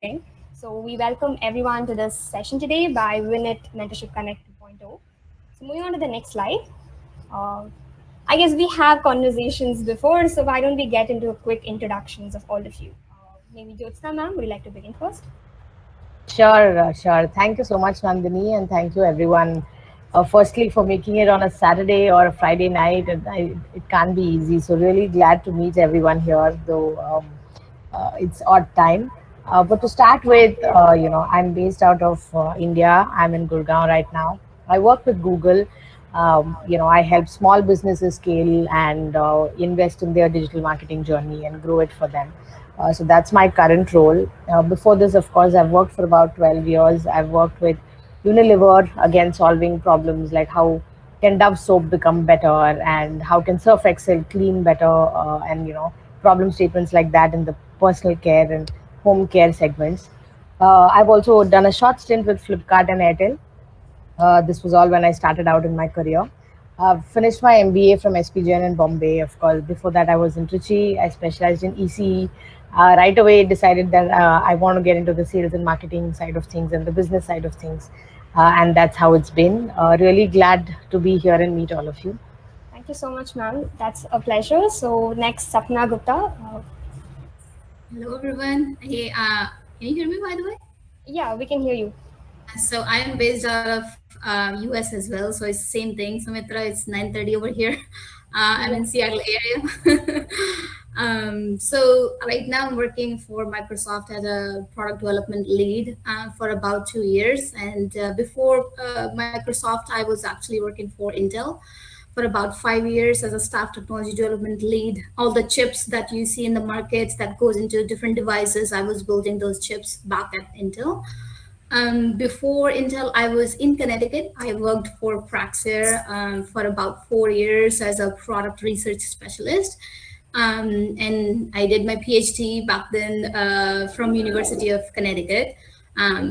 Okay. So we welcome everyone to this session today by WIN-NITT Mentorship Connect 2.0. So moving on to the next slide. Uh, I guess we have conversations before, so why don't we get into a quick introductions of all of you? Maybe Jyothsna ma'am, would you like to begin first? Sure. Thank you so much, Nandini, and thank you everyone. Firstly, for making it on a Saturday or a Friday night, it can't be easy. So really glad to meet everyone here, though it's odd time. But to start with, I'm based out of India. I'm in Gurgaon right now. I work with Google. I help small businesses scale and invest in their digital marketing journey and grow it for them. So that's my current role. Before this, of course, I've worked for about 12 years. I've worked with Unilever, again, solving problems like how can Dove soap become better and how can Surf Excel clean better, and problem statements like that in the personal care and home care segments. I've also done a short stint with Flipkart and Airtel. This was all when I started out in my career. I've finished my MBA from SPJN in Bombay. Of course, before that, I was in Trichy. I specialized in ECE. Right away, decided that I want to get into the sales and marketing side of things and the business side of things. And that's how it's been. Really glad to be here and meet all of you. Thank you so much, ma'am. That's a pleasure. So next, Sapna Gupta. Hello everyone. Hey, can you hear me by the way? Yeah, we can hear you. So I am based out of US as well. So it's same thing. Sumithra, it's 9:30 over here. I'm Yeah. in Seattle area. So right now I'm working for Microsoft as a product development lead for about 2 years. And before Microsoft, I was actually working for Intel for about 5 years as a staff technology development lead. All the chips that you see in the markets that goes into different devices, I was building those chips back at Intel. Before Intel, I was in Connecticut. I worked for Praxair for about 4 years as a product research specialist. And I did my PhD back then from University of Connecticut.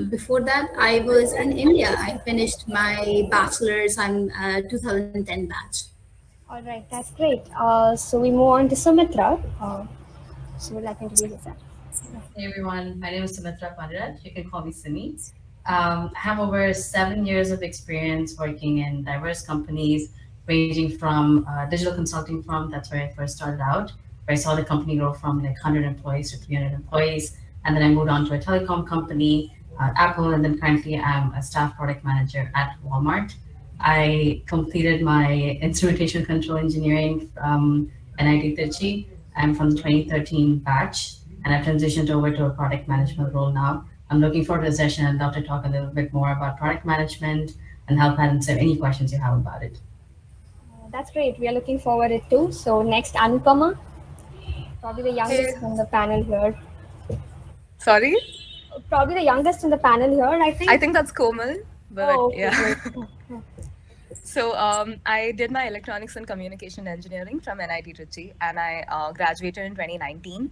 Before that, I was in India. I finished my bachelor's. I'm 2010 batch. All right, that's great. So we move on to Sumithra. So would like to introduce yourself. Hey everyone, my name is Sumithra Pandiaraj. You can call me Simi. I have over 7 years of experience working in diverse companies, ranging from a digital consulting firm. That's where I first started out, where I saw the company grow from like 100 employees to 300 employees. And then I moved on to a telecom company, Apple, and then currently I'm a staff product manager at Walmart. I completed my instrumentation control engineering from NIT Trichy. I'm from the 2013 batch, and I've transitioned over to a product management role now. I'm looking forward to the session. I'd love to talk a little bit more about product management and help answer any questions you have about it. That's great. We are looking forward to it too. So next, Anupama, probably the Hey, youngest in the panel here. sorry? Probably the youngest in the panel here, I I think. think that's Komal, but Oh, okay, yeah. great. So I did my electronics and communication engineering from NIT Trichy, and I graduated in 2019.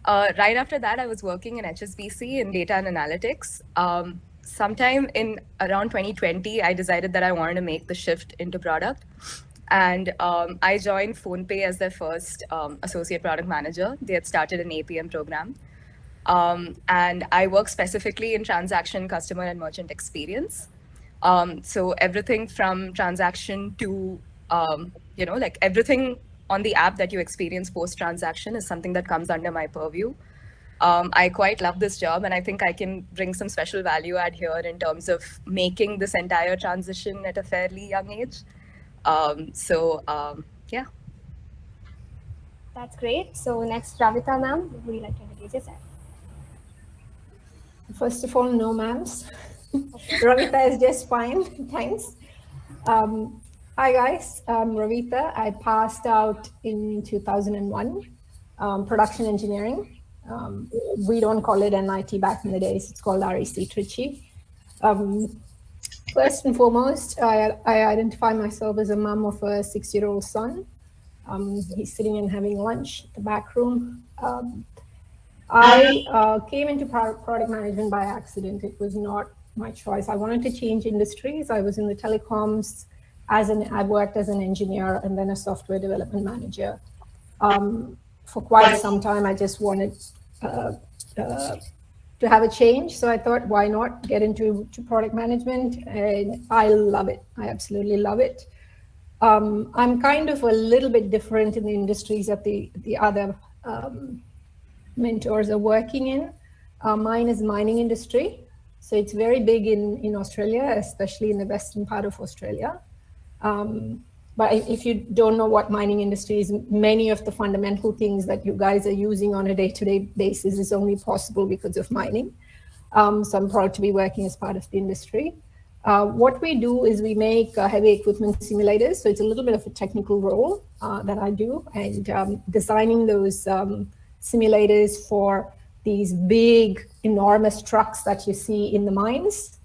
Right after that, I was working in HSBC in data and analytics. Sometime in around 2020, I decided that I wanted to make the shift into product. And I joined PhonePe as their first associate product manager. They had started an APM program. And I work specifically in transaction, customer, and merchant experience. So everything from transaction to, like everything on the app that you experience post-transaction is something that comes under my purview. I quite love this job, and I think I can bring some special value add here in terms of making this entire transition at a fairly young age. Yeah. That's great. So next, Ravitha ma'am, would you like to introduce yourself? First of all, no ma'ams. Ravitha is just fine. Thanks. Hi guys, I'm Ravitha. I passed out in 2001, production engineering. We don't call it NIT back in the days. It's called REC Trichy. First and foremost, I identify myself as a mom of a 6-year-old son. He's sitting and having lunch at the back room. I came into product management by accident. It was not my choice. I wanted to change industries. I was in the telecoms. I worked as an engineer and then a software development manager. For quite some time, I just wanted to to have a change. So I thought, why not get into product management? And I love it. I absolutely love it. I'm kind of a little bit different in the industries that the other mentors are working in. Mine is mining industry. So it's very big in Australia, especially in the western part of Australia. But if you don't know what mining industry is, many of the fundamental things that you guys are using on a day-to-day basis is only possible because of mining. So I'm proud to be working as part of the industry. What we do is we make heavy equipment simulators. So it's a little bit of a technical role that I do, and designing those simulators for these big, enormous trucks that you see in the mines,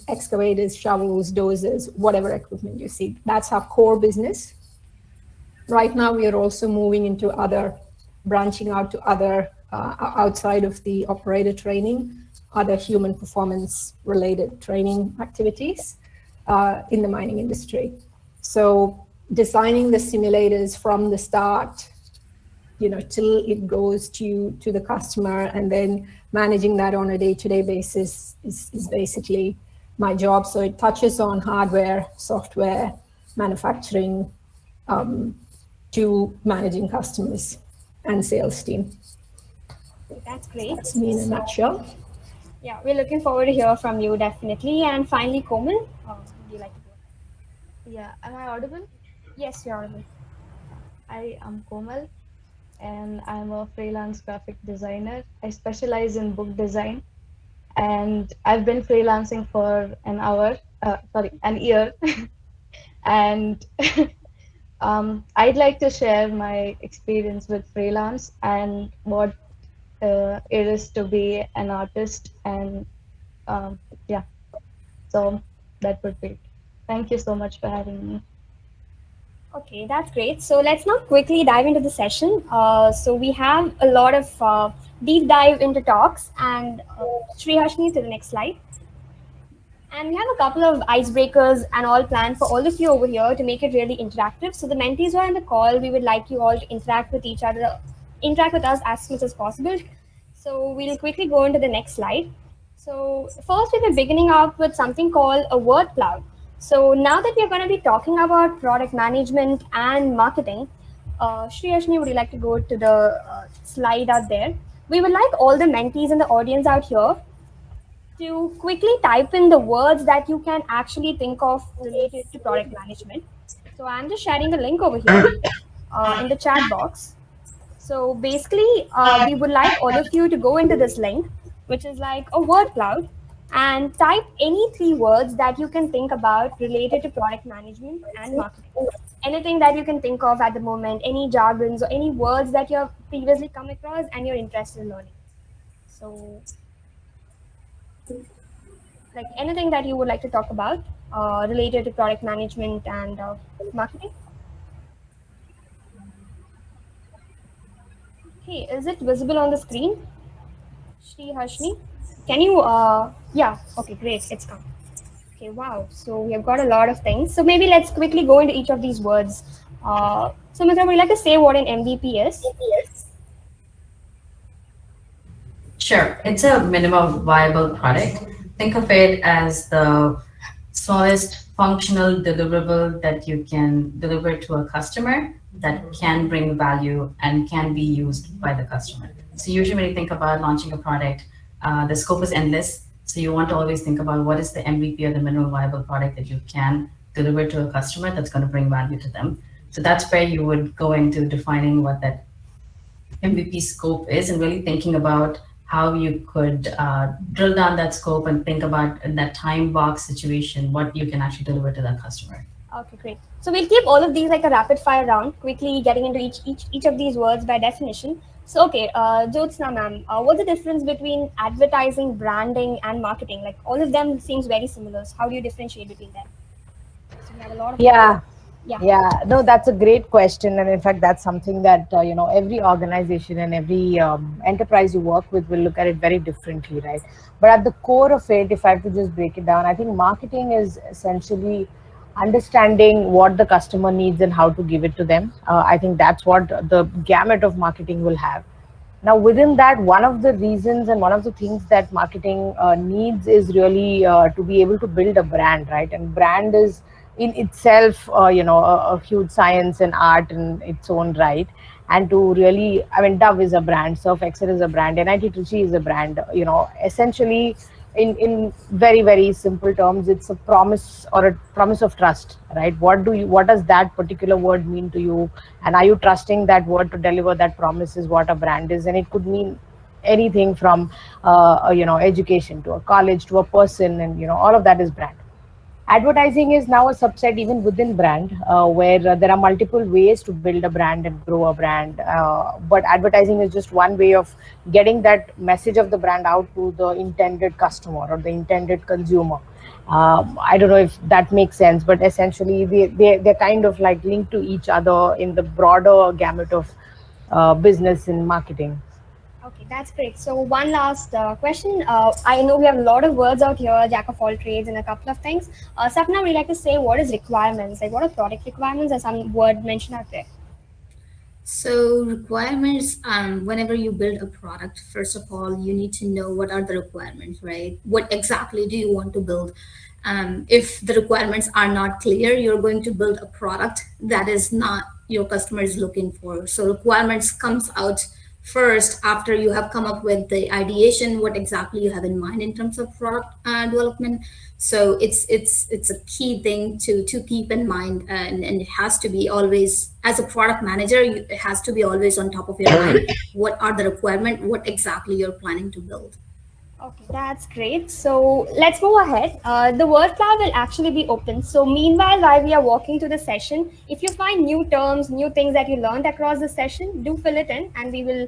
excavators, shovels, dozers, whatever equipment you see. That's our core business. Right now, we are also moving into branching out to other, outside of the operator training, other human performance related training activities in the mining industry. So designing the simulators from the start, till it goes to the customer, and then managing that on a day-to-day basis is basically my job. So it touches on hardware, software, manufacturing, to managing customers and sales team. That's great. That's me in a nutshell. Yeah, we're looking forward to hear from you, definitely. And finally, Komal, would you like to go? Yeah, am I audible? Yes, you're audible. I am Komal and I'm a freelance graphic designer. I specialize in book design and I've been freelancing for an year. And I'd like to share my experience with freelance and what it is to be an artist. And yeah, so that would be it. Thank you so much for having me. Okay, that's great. So let's now quickly dive into the session. So we have a lot of deep dive into talks, and Srihashni, to the next slide. And we have a couple of icebreakers and all planned for all of you over here to make it really interactive. So the mentees who are on the call, we would like you all to interact with each other, interact with us as much as possible. So we'll quickly go into the next slide. So first, we were beginning out with something called a word cloud. So now that we're going to be talking about product management and marketing, Shriyashni, would you like to go to the slide out there? We would like all the mentees in the audience out here to quickly type in the words that you can actually think of related to product management. So I'm just sharing the link over here in the chat box. So basically, we would like all of you to go into this link, which is like a word cloud, and type any 3 words that you can think about related to product management and marketing. Anything that you can think of at the moment, any jargons or any words that you have previously come across and you're interested in learning. So, like anything that you would like to talk about related to product management and marketing. Okay, is it visible on the screen? Shri Hashni, can you, yeah, okay, great, it's come. Okay, wow, so we have got a lot of things. So maybe let's quickly go into each of these words. Sumithra, would you like to say what an MVP is? Sure, it's a minimum viable product. Think of it as the smallest functional deliverable that you can deliver to a customer that can bring value and can be used by the customer. So usually when you think about launching a product, the scope is endless. So you want to always think about what is the MVP or the minimum viable product that you can deliver to a customer that's going to bring value to them. So that's where you would go into defining what that MVP scope is and really thinking about how you could drill down that scope and think about in that time box situation, what you can actually deliver to that customer. Okay, great. So we'll keep all of these like a rapid fire round, quickly getting into each of these words by definition. So, okay, Jyothsna ma'am, what's the difference between advertising, branding, and marketing? Like all of them seems very similar. So how do you differentiate between them? So we have a lot of Yeah, no, that's a great question, and in fact, that's something that every organization and every enterprise you work with will look at it very differently, right? But at the core of it, if I have to just break it down, I think marketing is essentially understanding what the customer needs and how to give it to them. I think that's what the gamut of marketing will have. Now, within that, one of the reasons and one of the things that marketing needs is really to be able to build a brand, right? And brand is in itself, a huge science and art in its own right. And to really, I mean, Dove is a brand, Surf Excel is a brand, NIT Trichy is a brand. Essentially, in very very simple terms, it's a promise or a promise of trust, right? What does that particular word mean to you, and are you trusting that word to deliver that promise is what a brand is. And it could mean anything from education to a college to a person, and all of that is brand. Advertising is now a subset even within brand, where there are multiple ways to build a brand and grow a brand. But advertising is just one way of getting that message of the brand out to the intended customer or the intended consumer. I don't know if that makes sense, but essentially they're kind of like linked to each other in the broader gamut of business and marketing. Okay, that's great. So one last question. I know we have a lot of words out here, jack of all trades and a couple of things. Sapna, we like to say what is requirements? Like what are product requirements? Or some word mentioned out there. So requirements, whenever you build a product, first of all, you need to know what are the requirements, right? What exactly do you want to build? If the requirements are not clear, you're going to build a product that is not your customer is looking for. So requirements comes out first after you have come up with the ideation, what exactly you have in mind in terms of product development. So it's a key thing to keep in mind, and it has to be always, as a product manager, it has to be always on top of your mind. What are the requirement? What exactly you're planning to build? Okay, that's great. So let's move ahead. The word cloud will actually be open. So meanwhile, while we are walking through the session, if you find new terms, new things that you learned across the session, do fill it in, and we will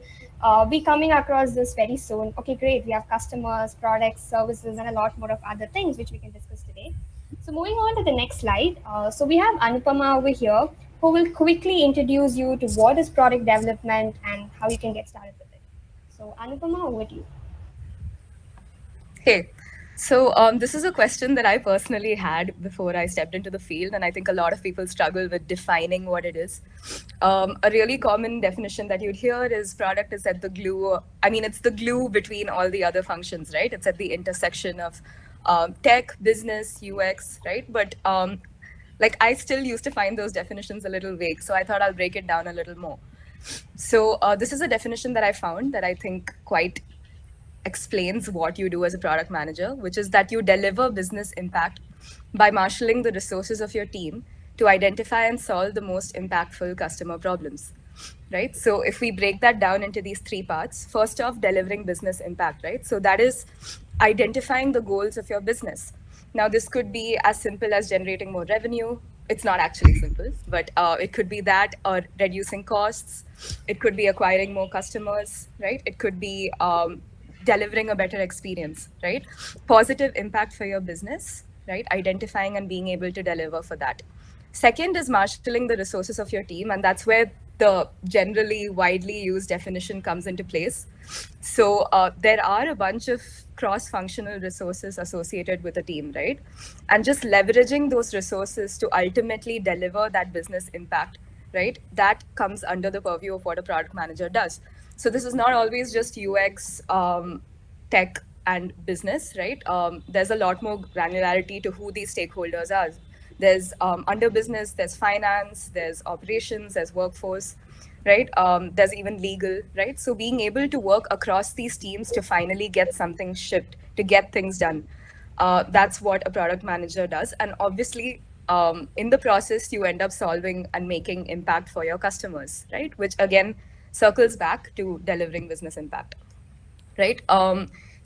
be coming across this very soon. Okay, great. We have customers, products, services, and a lot more of other things which we can discuss today. So moving on to the next slide. So we have Anupama over here, who will quickly introduce you to what is product development and how you can get started with it. So Anupama, over to you. Hey, so this is a question that I personally had before I stepped into the field, and I think a lot of people struggle with defining what it is. A really common definition that you'd hear is product is at the glue. I mean, it's the glue between all the other functions, right? It's at the intersection of tech, business, UX, right? But like I still used to find those definitions a little vague, so I thought I'll break it down a little more. So this is a definition that I found that I think quite explains what you do as a product manager, which is that you deliver business impact by marshalling the resources of your team to identify and solve the most impactful customer problems, right? So if we break that down into these three parts, first off, delivering business impact, right? So that is identifying the goals of your business. Now, this could be as simple as generating more revenue. It's not actually simple, but it could be that, or reducing costs. It could be acquiring more customers, right? It could be delivering a better experience, right? Positive impact for your business, right? Identifying and being able to deliver for that. Second is marshalling the resources of your team, and that's where the generally widely used definition comes into place. So there are a bunch of cross-functional resources associated with a team, right? And just leveraging those resources to ultimately deliver that business impact, right? That comes under the purview of what a product manager does. So this is not always just UX, tech, and business, right? There's a lot more granularity to who these stakeholders are. There's under business, there's finance, there's operations, there's workforce, right? There's even legal, right? So being able to work across these teams to finally get something shipped, to get things done, that's what a product manager does. And obviously, in the process, you end up solving and making impact for your customers, right? Which again circles back to delivering business impact, right?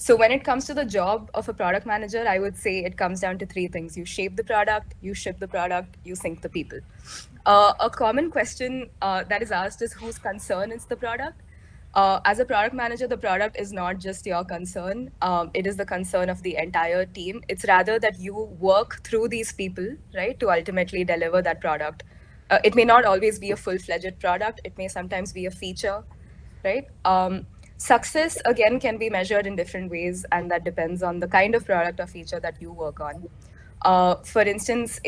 So when it comes to the job of a product manager, I would say it comes down to three things. You shape the product, you ship the product, you sync the people. A common question that is asked is whose concern is the product? As a product manager, the product is not just your concern. It is the concern of the entire team. It's rather that you work through these people, right, to ultimately deliver that product. It may not always be a full-fledged product. It may sometimes be a feature, right? Success, again, can be measured in different ways, and that depends on the kind of product or feature that you work on. For instance,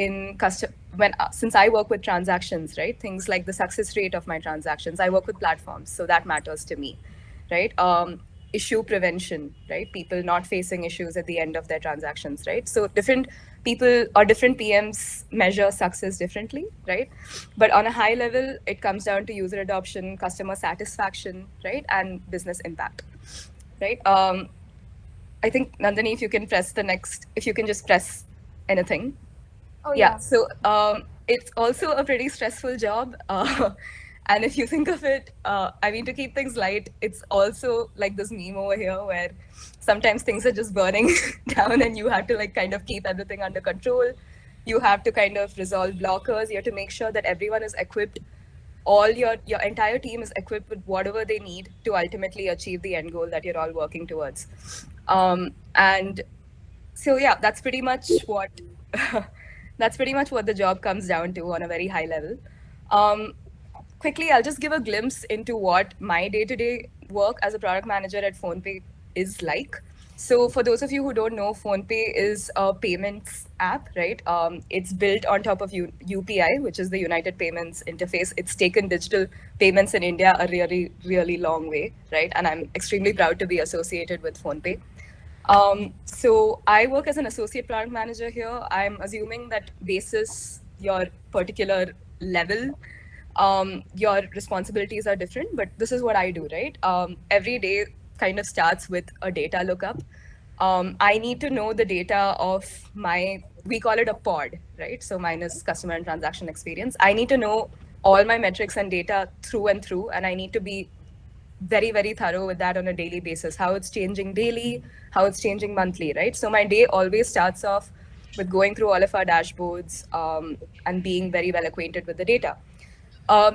since I work with transactions, right, things like the success rate of my transactions, I work with platforms, so that matters to me, right? Issue prevention, right? People not facing issues at the end of their transactions, right? So different people or different PMs measure success differently, right? But on a high level, it comes down to user adoption, customer satisfaction, right? And business impact, right? I think Nandini, if you can press the next, if you can just press anything. Oh Yeah, yeah. so it's also a pretty stressful job. And if you think of it, I mean, to keep things light, it's also like this meme over here where sometimes things are just burning down and you have to like kind of keep everything under control. You have to kind of resolve blockers. You have to make sure that everyone is equipped. All your entire team is equipped with whatever they need to ultimately achieve the end goal that you're all working towards. And so yeah, that's pretty much what that's pretty much what the job comes down to on a very high level. Um, Quickly, I'll just give a glimpse into what my day-to-day work as a product manager at PhonePe is like. So for those of you who don't know, PhonePe is a payments app, right? It's built on top of UPI, which is the United Payments Interface. It's taken digital payments in India a really, really long way, right? And I'm extremely proud to be associated with PhonePe. So I work as an associate product manager here. I'm assuming that basis your particular level, your responsibilities are different, but this is what I do, right? Every day kind of starts with a data lookup. I need to know the data of we call it a pod, right? So mine is customer and transaction experience. I need to know all my metrics and data through and through, and I need to be very, very thorough with that on a daily basis, how it's changing daily, how it's changing monthly, right? So my day always starts off with going through all of our dashboards and being very well acquainted with the data.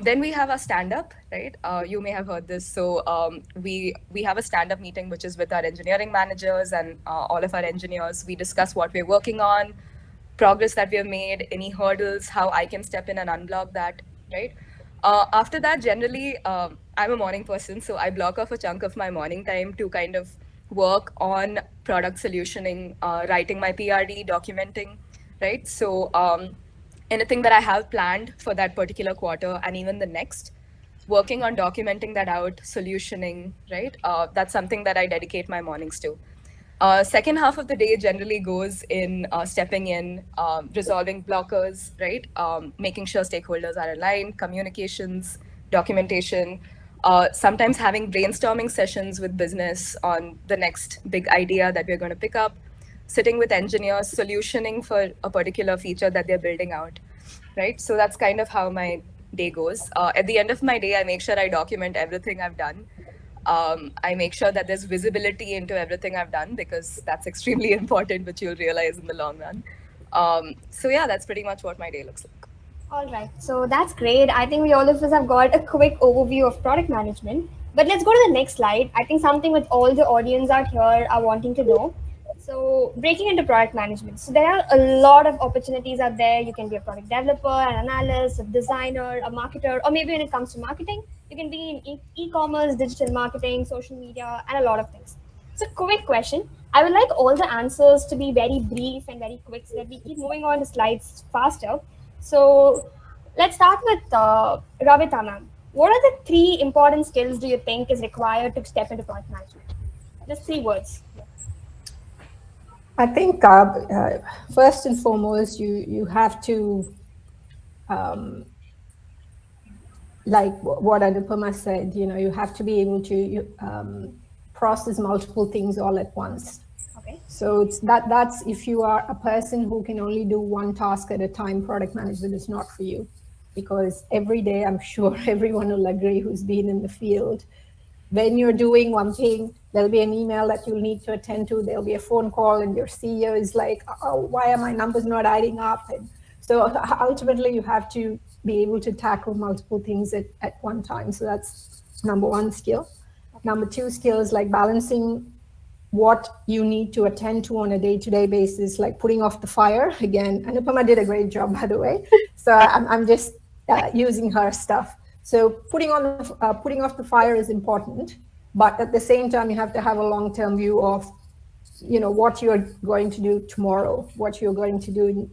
Then we have a stand-up, right? You may have heard this. So we have a stand-up meeting, which is with our engineering managers and all of our engineers. We discuss what we're working on, progress that we have made, any hurdles, how I can step in and unblock that, right? After that, generally, I'm a morning person, so I block off a chunk of my morning time to kind of work on product solutioning, writing my PRD, documenting, right? So anything that I have planned for that particular quarter and even the next, working on documenting that out, solutioning, right? That's something that I dedicate my mornings to. Second half of the day generally goes in stepping in, resolving blockers, right? Making sure stakeholders are aligned, communications, documentation, sometimes having brainstorming sessions with business on the next big idea that we're going to pick up, sitting with engineers, solutioning for a particular feature that they're building out, right? So that's kind of how my day goes. At the end of my day, I make sure I document everything I've done. I make sure that there's visibility into everything I've done because that's extremely important, which you'll realize in the long run. So yeah, that's pretty much what my day looks like. All right, so that's great. I think we all of us have got a quick overview of product management. But let's go to the next slide. I think something with all the audience out here are wanting to know. So breaking into product management. So there are a lot of opportunities out there. You can be a product developer, an analyst, a designer, a marketer, or maybe when it comes to marketing, you can be in e-commerce, digital marketing, social media, and a lot of things. So quick question. I would like all the answers to be very brief and very quick so that we keep moving on the slides faster. So let's start with Ravitha, ma'am. What are the 3 important skills do you think is required to step into product management? Just 3 words. I think first and foremost, you have to, like what Anupama said, you have to be able to process multiple things all at once. Okay. So that's if you are a person who can only do one task at a time, product management is not for you. Because every day, I'm sure everyone will agree who's been in the field, when you're doing one thing, there'll be an email that you'll need to attend to, there'll be a phone call, and your CEO is like, oh, why are my numbers not adding up? And so ultimately, you have to be able to tackle multiple things at one time. So that's number 1 skill. Number 2 skills like balancing what you need to attend to on a day-to-day basis, like putting off the fire. Again, Anupama did a great job, by the way. So I'm just using her stuff. So putting off the fire is important, but at the same time, you have to have a long-term view of, what you're going to do tomorrow, what you're going to do,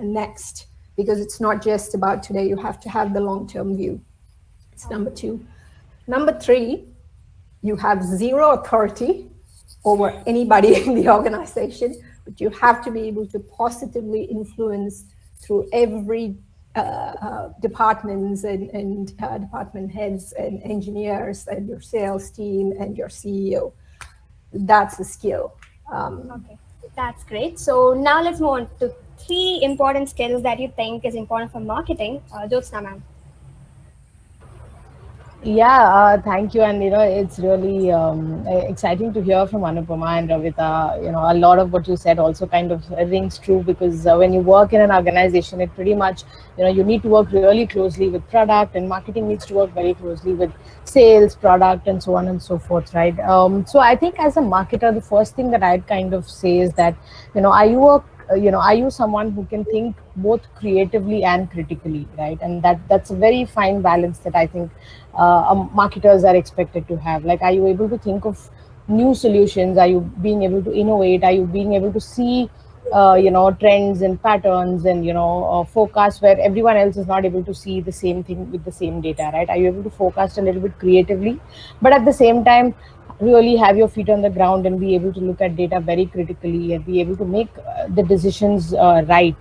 next, because it's not just about today. You have to have the long-term view. It's number 2. Number 3, You have zero authority over anybody in the organization, but you have to be able to positively influence through every departments and department heads and engineers and your sales team and your CEO. That's a skill. Okay, that's great. So now let's move on to three important skills that you think is important for marketing. Jyothsna ma'am. Yeah, thank you. And it's really exciting to hear from Anupama and Ravitha. A lot of what you said also kind of rings true, because when you work in an organization, it pretty much, you need to work really closely with product, and marketing needs to work very closely with sales, product, and so on and so forth, right? So I think as a marketer, the first thing that I'd kind of say is that, are you someone who can think both creatively and critically, right? And that's a very fine balance that I think marketers are expected to have. Like, are you able to think of new solutions? Are you being able to innovate? Are you being able to see trends and patterns and forecasts where everyone else is not able to see the same thing with the same data, right? Are you able to forecast a little bit creatively, but at the same time really have your feet on the ground and be able to look at data very critically and be able to make the decisions right,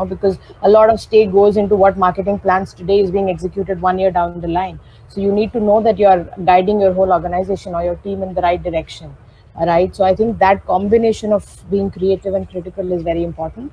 because a lot of stake goes into what marketing plans today is being executed 1 year down the line. So you need to know that you are guiding your whole organization or your team in the right direction, right? So I think that combination of being creative and critical is very important.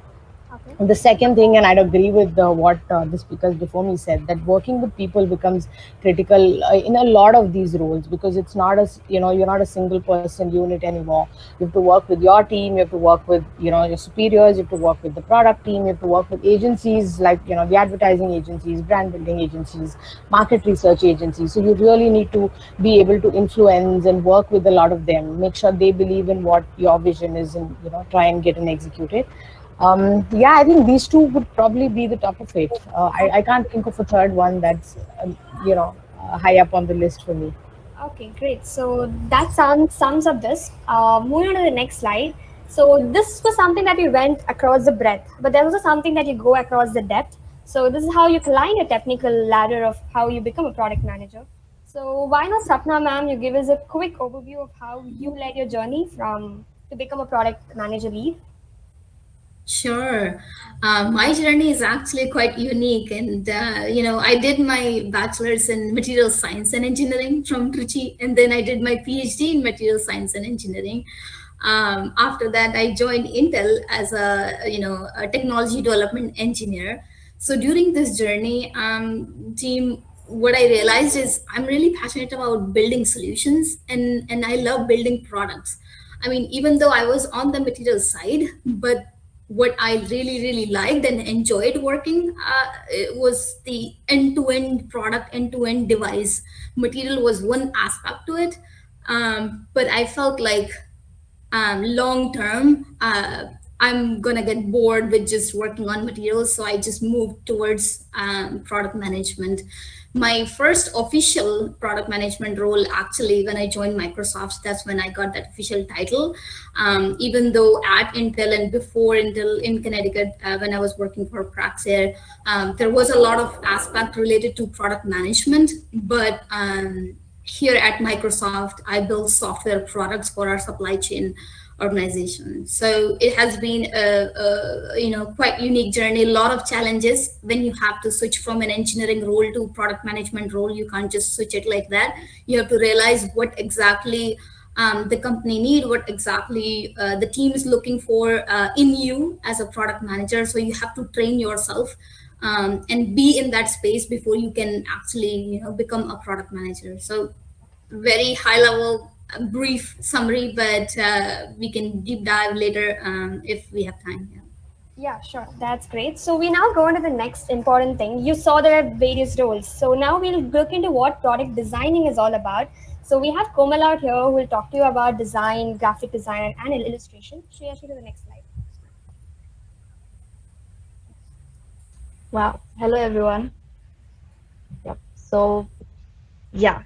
Okay. The second thing, and I'd agree with what the speakers before me said, that working with people becomes critical in a lot of these roles, because it's not you're not a single person unit anymore. You have to work with your team, you have to work with your superiors, you have to work with the product team, you have to work with agencies like the advertising agencies, brand building agencies, market research agencies. So you really need to be able to influence and work with a lot of them, make sure they believe in what your vision is, and try and get and execute it. Yeah, I think these two would probably be the top of it. I can't think of a third one that's high up on the list for me. Okay, great. So that sums up this. Moving on to the next slide. So this was something that you went across the breadth, but there was also something that you go across the depth. So this is how you climb a technical ladder of how you become a product manager. So why not, Sapna ma'am, you give us a quick overview of how you led your journey from to become a product manager lead? Sure. My journey is actually quite unique. And, I did my bachelor's in material science and engineering from Trichy, and then I did my PhD in material science and engineering. After that, I joined Intel as a technology development engineer. So during this journey, team, what I realized is I'm really passionate about building solutions, and I love building products. I mean, even though I was on the material side, but what I really, really liked and enjoyed working it was the end-to-end product, end-to-end device. Material was one aspect to it, but I felt like long term, I'm gonna get bored with just working on materials, so I just moved towards product management. My first official product management role, actually, when I joined Microsoft, that's when I got that official title. Even though at Intel and before Intel in Connecticut, when I was working for Praxair, there was a lot of aspect related to product management, but here at Microsoft, I build software products for our supply chain organization. So it has been a quite unique journey. A lot of challenges when you have to switch from an engineering role to product management role. You can't just switch it like that. You have to realize what exactly the company need, what exactly the team is looking for in you as a product manager. So you have to train yourself and be in that space before you can actually become a product manager. So very high level brief summary, but we can deep dive later if we have time. Yeah. Yeah, sure. That's great. So we now go on to the next important thing. You saw there are various roles. So now we'll look into what product designing is all about. So we have Komal out here who will talk to you about design, graphic design, and illustration. Shreya, to the next slide. Wow. Hello, everyone. Yep. So, yeah.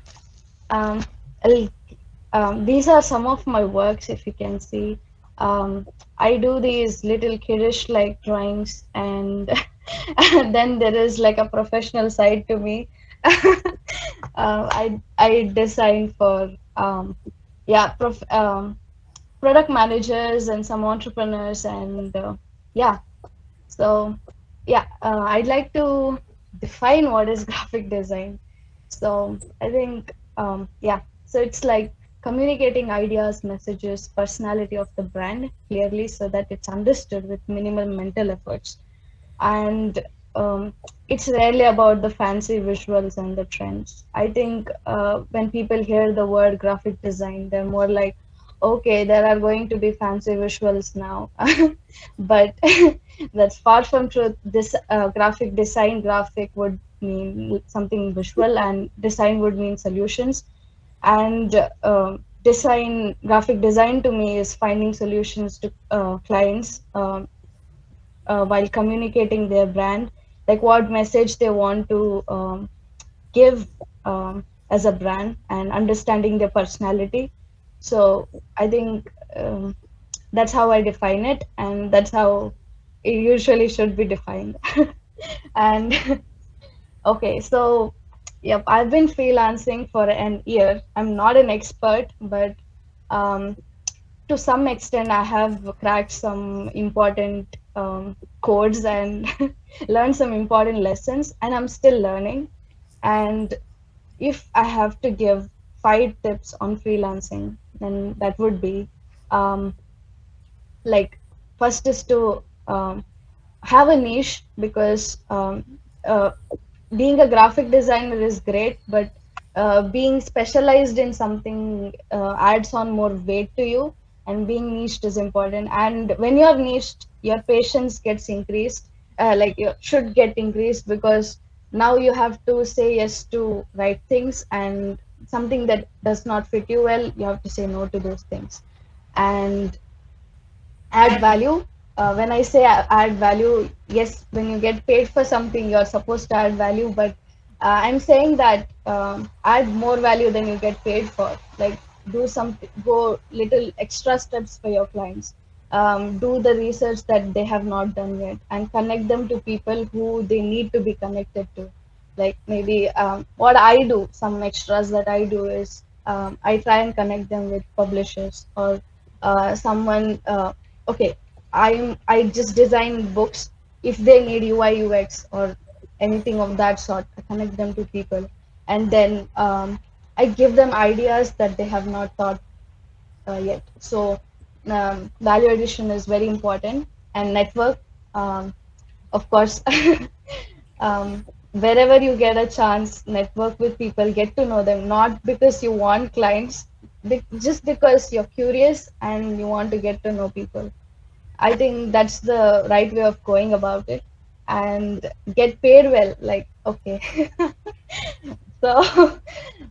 Um, I'll- these are some of my works, if you can see. I do these little kiddish like drawings, and then there is like a professional side to me. I design for yeah product managers and some entrepreneurs and yeah. So yeah, I'd like to define what is graphic design. So I think yeah, so it's like communicating ideas, messages, personality of the brand clearly so that it's understood with minimal mental efforts. And it's rarely about the fancy visuals and the trends. I think when people hear the word graphic design, they're more like, okay, there are going to be fancy visuals now. But that's far from truth. This graphic design, graphic would mean something visual, and design would mean solutions. And graphic design to me is finding solutions to clients. While communicating their brand, like what message they want to give as a brand and understanding their personality. So I think that's how I define it, and that's how it usually should be defined. And okay, so yep, I've been freelancing for an year. I'm not an expert, but um, to some extent I have cracked some important codes and learned some important lessons, and I'm still learning. And if I have to give 5 tips on freelancing, then that would be um, like, first is to have a niche, because uh, being a graphic designer is great, but being specialized in something adds on more weight to you, and being niched is important. And when you're niched, your patience gets increased, like you should get increased, because now you have to say yes to right things, and something that does not fit you well, you have to say no to those things. And add value. When I say add value, yes, when you get paid for something, you're supposed to add value, but I'm saying that add more value than you get paid for. Like, do some, go little extra steps for your clients. Do the research that they have not done yet, and connect them to people who they need to be connected to. Like maybe what I do, some extras that I do is I try and connect them with publishers, or someone. Okay, I just design books. If they need UI UX or anything of that sort, I connect them to people, and then I give them ideas that they have not thought yet. So value addition is very important, and network, um, of course. Wherever you get a chance, network with people, get to know them, not because you want clients, just because you're curious and you want to get to know people. I think that's the right way of going about it, and get paid well. Like, okay. So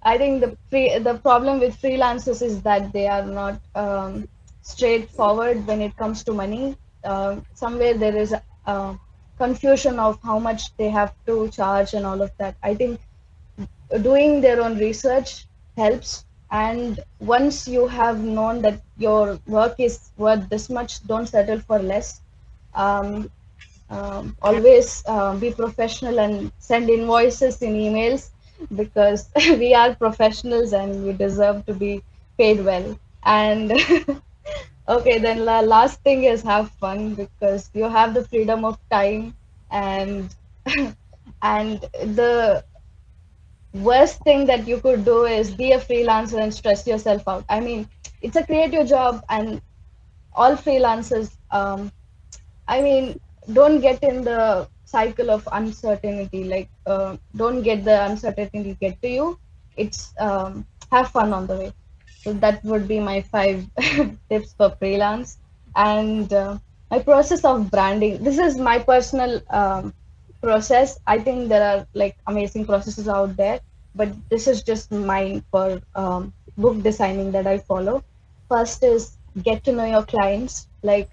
I think the problem with freelancers is that they are not straightforward when it comes to money. Somewhere there is confusion of how much they have to charge and all of that. I think doing their own research helps. And once you have known that your work is worth this much, don't settle for less. Um, always be professional and send invoices in emails, because we are professionals and we deserve to be paid well. And okay, then the last thing is have fun, because you have the freedom of time. And and the worst thing that you could do is be a freelancer and stress yourself out. I mean, it's a creative job, and all freelancers, I mean, don't get in the cycle of uncertainty. Like, don't get the uncertainty get to you. It's have fun on the way. So that would be my 5 tips for freelance. And my process of branding. This is my personal process. I think there are like amazing processes out there, but this is just mine for book designing that I follow. First is get to know your clients. Like,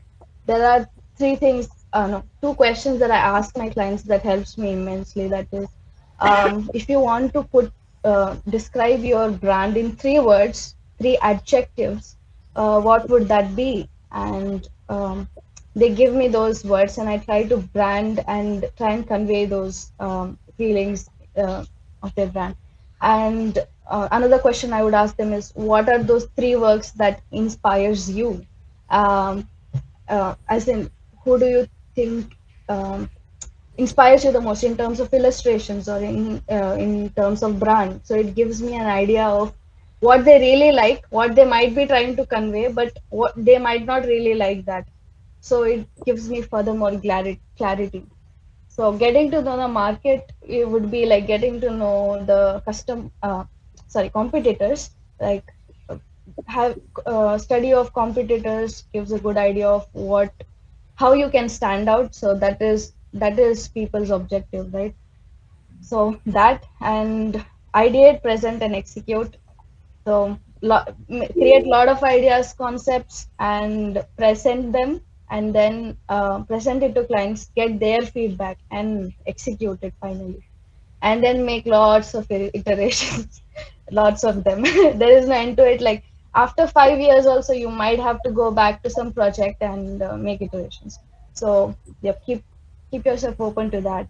there are 3 things, no, 2 questions that I ask my clients that helps me immensely. That is, if you want to describe your brand in 3 words, 3 adjectives, what would that be? And they give me those words, and I try to brand and try and convey those feelings of their brand. And another question I would ask them is, what are those three works that inspires you? Um, as in, who do you think inspires you the most in terms of illustrations or in terms of brand? So it gives me an idea of what they really like, what they might be trying to convey, but what they might not really like that. So it gives me furthermore clarity. So getting to know the market, it would be like getting to know the competitors. Like uh, have study of competitors gives a good idea of how you can stand out. So that is people's objective, right? So that, and ideate, present, and execute. So create a lot of ideas, concepts, and present them, and then present it to clients, get their feedback, and execute it finally. And then make lots of iterations, lots of them. There is no end to it. Like after 5 years, also you might have to go back to some project and make iterations. So yep, keep yourself open to that.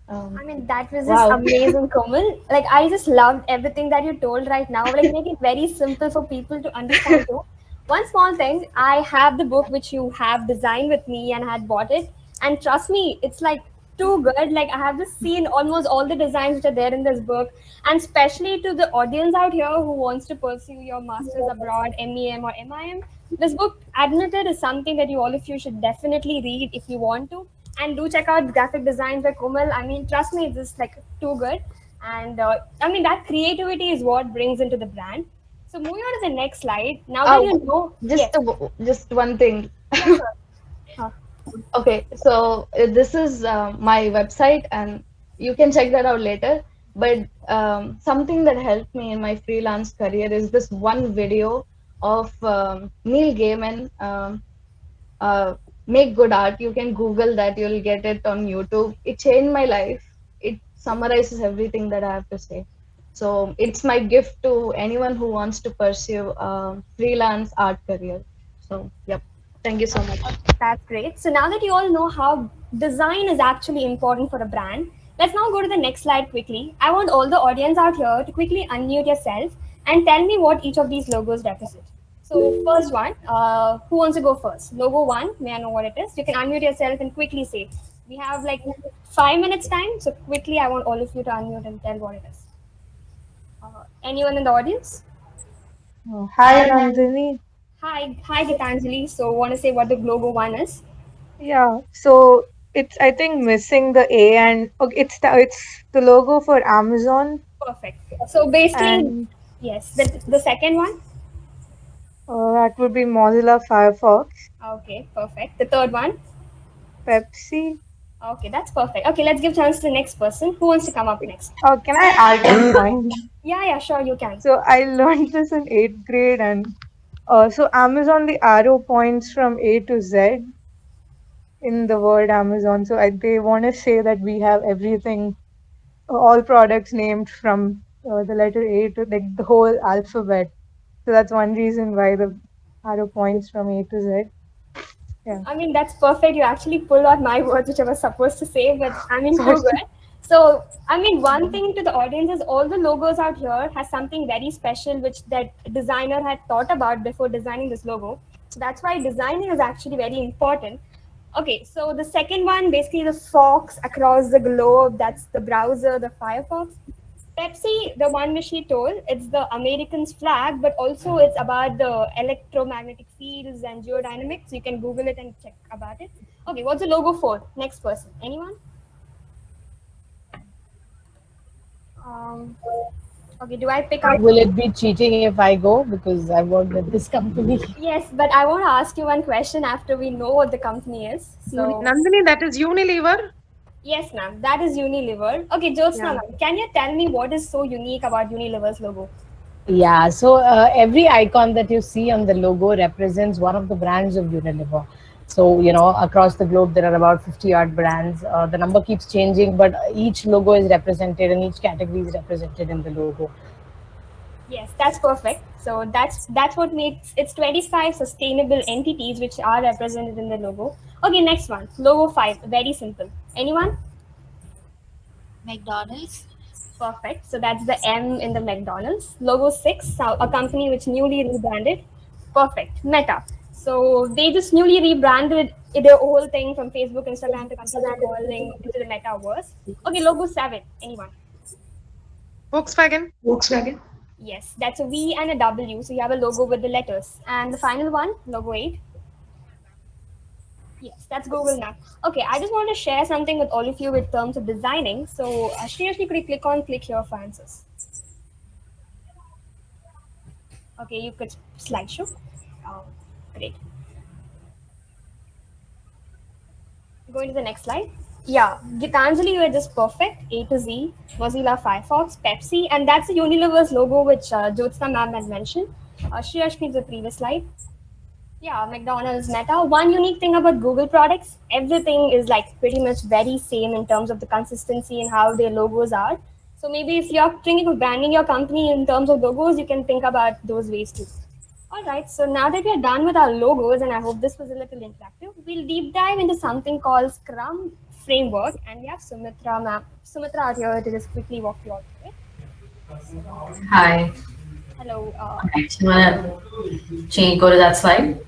I mean, that was just Wow. amazing, Komal. Like, I just loved everything that you told right now. Like, make it very simple for people to understand too. One small thing, I have the book which you have designed with me and had bought it. And trust me, it's like too good. Like, I have just seen almost all the designs which are there in this book. And especially to the audience out here who wants to pursue your master's abroad, MEM or MIM, this book, Admitted, is something that you all of you should definitely read if you want to, and do check out graphic designs by Komal. I mean, trust me, it's just like too good. And I mean, that creativity is what brings into the brand. So moving on to the next slide. Now that Oh, you know, yes, just one thing. yeah, sure. Okay, so this is my website, and you can check that out later. But something that helped me in my freelance career is this one video of Neil Gaiman, uh, Make Good Art. You can Google that, you'll get it on YouTube. It changed my life. It summarizes everything that I have to say. So it's my gift to anyone who wants to pursue a freelance art career. So, yep. Thank you so much. That's great. So now that you all know how design is actually important for a brand, let's now go to the next slide quickly. I want all the audience out here to quickly unmute yourself and tell me what each of these logos represent. So first one, who wants to go first? Logo one, may I know what it is? You can unmute yourself and quickly say. We have like 5 minutes time, so quickly I want all of you to unmute and tell what it is. Anyone in the audience? Hi, Nandini. Hi, Gitanjali. So want to say what the logo one is? Yeah, so it's I think missing the A and okay, it's the logo for Amazon Perfect. So basically, and yes, the second one. that would be Mozilla Firefox, Okay, perfect. The third one. Pepsi. Okay, that's perfect. Okay, let's give chance to the next person. Who wants to come up next? Oh, can I add one point? Yeah, sure, you can. So I learned this in eighth grade, and so Amazon, the arrow points from A to Z in the word Amazon. So they want to say that we have everything, all products named from the letter A to like the whole alphabet. So that's one reason why the arrow points from A to Z. Yeah. I mean, that's perfect. You actually pulled out my words, which I was supposed to say, but I mean, Sorry. too good. So, I mean, one thing to the audience is all the logos out here has something very special, which that designer had thought about before designing this logo. So that's why designing is actually very important. Okay, so the second one, basically the fox across the globe, that's the browser, the Firefox. Pepsi, the one which he told, it's the American's flag, but also it's about the electromagnetic fields and geodynamics. So you can Google it and check about it. Okay, what's the logo for? Next person. Anyone? Um, okay, do I pick up? Will it be cheating if I go because I worked at this company? Yes, but I want to ask you one question after we know what the company is. So, Nandini, that is Unilever. yes, ma'am, that is Unilever. Okay, Jyothsna, Yeah. ma'am, can you tell me what is so unique about Unilever's logo? Yeah, so every icon that you see on the logo represents one of the brands of Unilever. So, across the globe, there are about 50 odd brands. The number keeps changing, but each logo is represented and each category is represented in the logo. Yes, that's perfect. So that's what makes it's 25 sustainable entities which are represented in the logo. Okay, next one. Logo 5. Very simple. Anyone? McDonald's. Perfect. So that's the M in the McDonald's. Logo 6, so a company which newly rebranded. Perfect. Meta. So they just newly rebranded their whole thing from Facebook, Instagram to completely calling into the metaverse. Okay, logo 7. Anyone? Volkswagen. Yes, that's a V and a W. So you have a logo with the letters. And the final one, logo 8. Yes, that's Google now. Okay, I just want to share something with all of you with terms of designing. So, seriously, could you click here for answers? Okay, you could slideshow. Oh, great. Going to the next slide. Yeah, Gitanjali, you are just perfect. A to Z, Mozilla Firefox, Pepsi, and that's the Unilever's logo, which Jyothsna ma'am had mentioned. Shreyash, please the previous slide. Yeah, McDonald's, Meta. One unique thing about Google products, everything is like pretty much very same in terms of the consistency and how their logos are. So maybe if you're thinking of branding your company in terms of logos, you can think about those ways too. All right, so now that we're done with our logos, and I hope this was a little interactive, we'll deep dive into something called Scrum Framework, and we have Sumithra ma'am, Sumithra out here to just quickly walk you all through it. Hi. Hello. Actually, wanna change, go to that slide?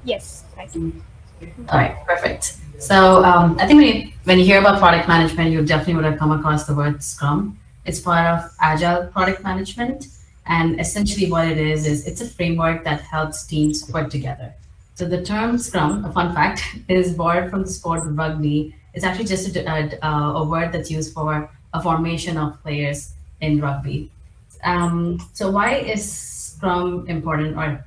Yes, right. All right, perfect. So I think when you hear about product management, you definitely would have come across the word Scrum. It's part of Agile product management. And essentially what it is it's a framework that helps teams work together. So the term Scrum, a fun fact, is borrowed from the sport rugby. It's actually just a word that's used for a formation of players in rugby. So why is Scrum important or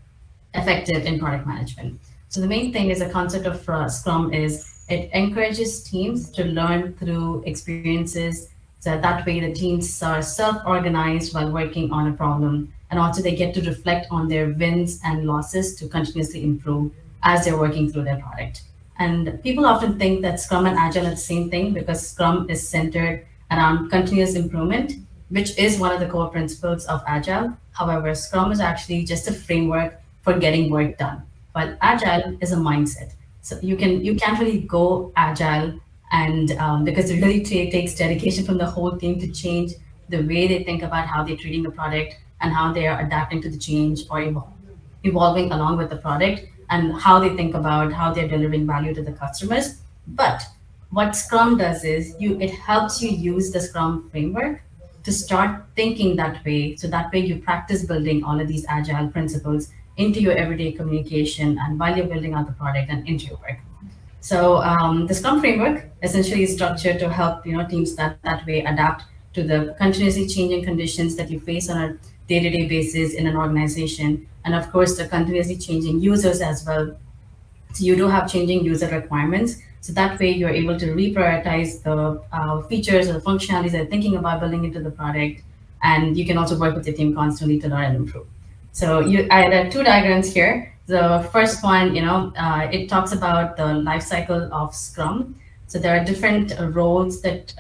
effective in product management? So the main thing is the concept of Scrum is it encourages teams to learn through experiences. So that way the teams are self-organized while working on a problem. And also they get to reflect on their wins and losses to continuously improve as they're working through their product. And people often think that Scrum and Agile are the same thing because Scrum is centered around continuous improvement, which is one of the core principles of Agile. However, Scrum is actually just a framework for getting work done. But Agile is a mindset. So you can't really go Agile, and because it really takes dedication from the whole team to change the way they think about how they're treating the product and how they are adapting to the change or evolving along with the product and how they think about how they're delivering value to the customers. But what Scrum does is it helps you use the Scrum framework to start thinking that way. So that way you practice building all of these agile principles into your everyday communication and while you're building out the product and into your work. So the Scrum framework essentially is structured to help teams that way adapt to the continuously changing conditions that you face on a day-to-day basis in an organization, and of course the continuously changing users as well. So you do have changing user requirements. So that way you're able to reprioritize the features or the functionalities that you're thinking about building into the product, and you can also work with the team constantly to learn and improve. So I had two diagrams here. The first one, it talks about the life cycle of Scrum. So there are different roles that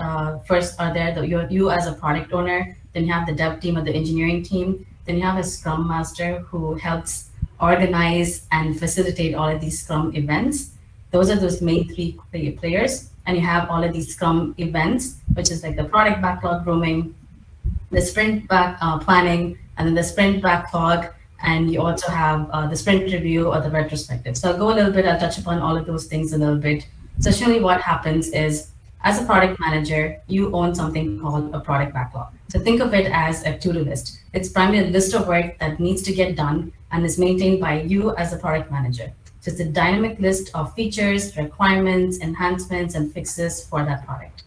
first are there. You as a product owner, then you have the dev team or the engineering team, then you have a Scrum Master who helps organize and facilitate all of these Scrum events. Those are those main three players. And you have all of these Scrum events, which is like the product backlog grooming, the sprint planning, and then the sprint backlog. And you also have the sprint review or the retrospective. So I'll go a little bit, I'll touch upon all of those things a little bit. So essentially what happens is, as a product manager, you own something called a product backlog. So think of it as a to-do list. It's primarily a list of work that needs to get done and is maintained by you as a product manager. So it's a dynamic list of features, requirements, enhancements, and fixes for that product.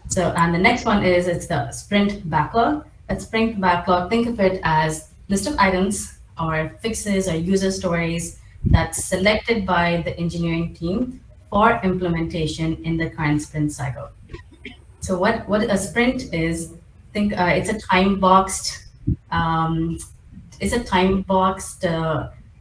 So, and the next one is, it's the sprint backlog. That sprint backlog, think of it as list of items or fixes or user stories that's selected by the engineering team for implementation in the current sprint cycle. So what a sprint is, think it's a time boxed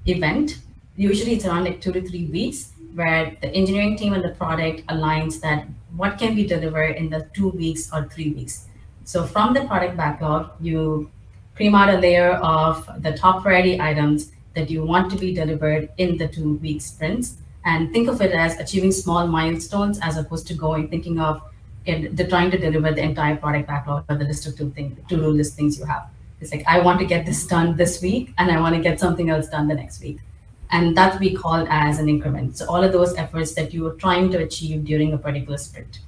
event. Usually it's around like 2 to 3 weeks, where the engineering team and the product aligns that what can be delivered in the 2 weeks or 3 weeks. So from the product backlog, you prime out a layer of the top priority items that you want to be delivered in the 2-week sprints. And think of it as achieving small milestones as opposed to thinking of they're trying to deliver the entire product backlog or the list of to-do list things you have. It's like, I want to get this done this week and I want to get something else done the next week. And that we call as an increment. So all of those efforts that you are trying to achieve during a particular sprint.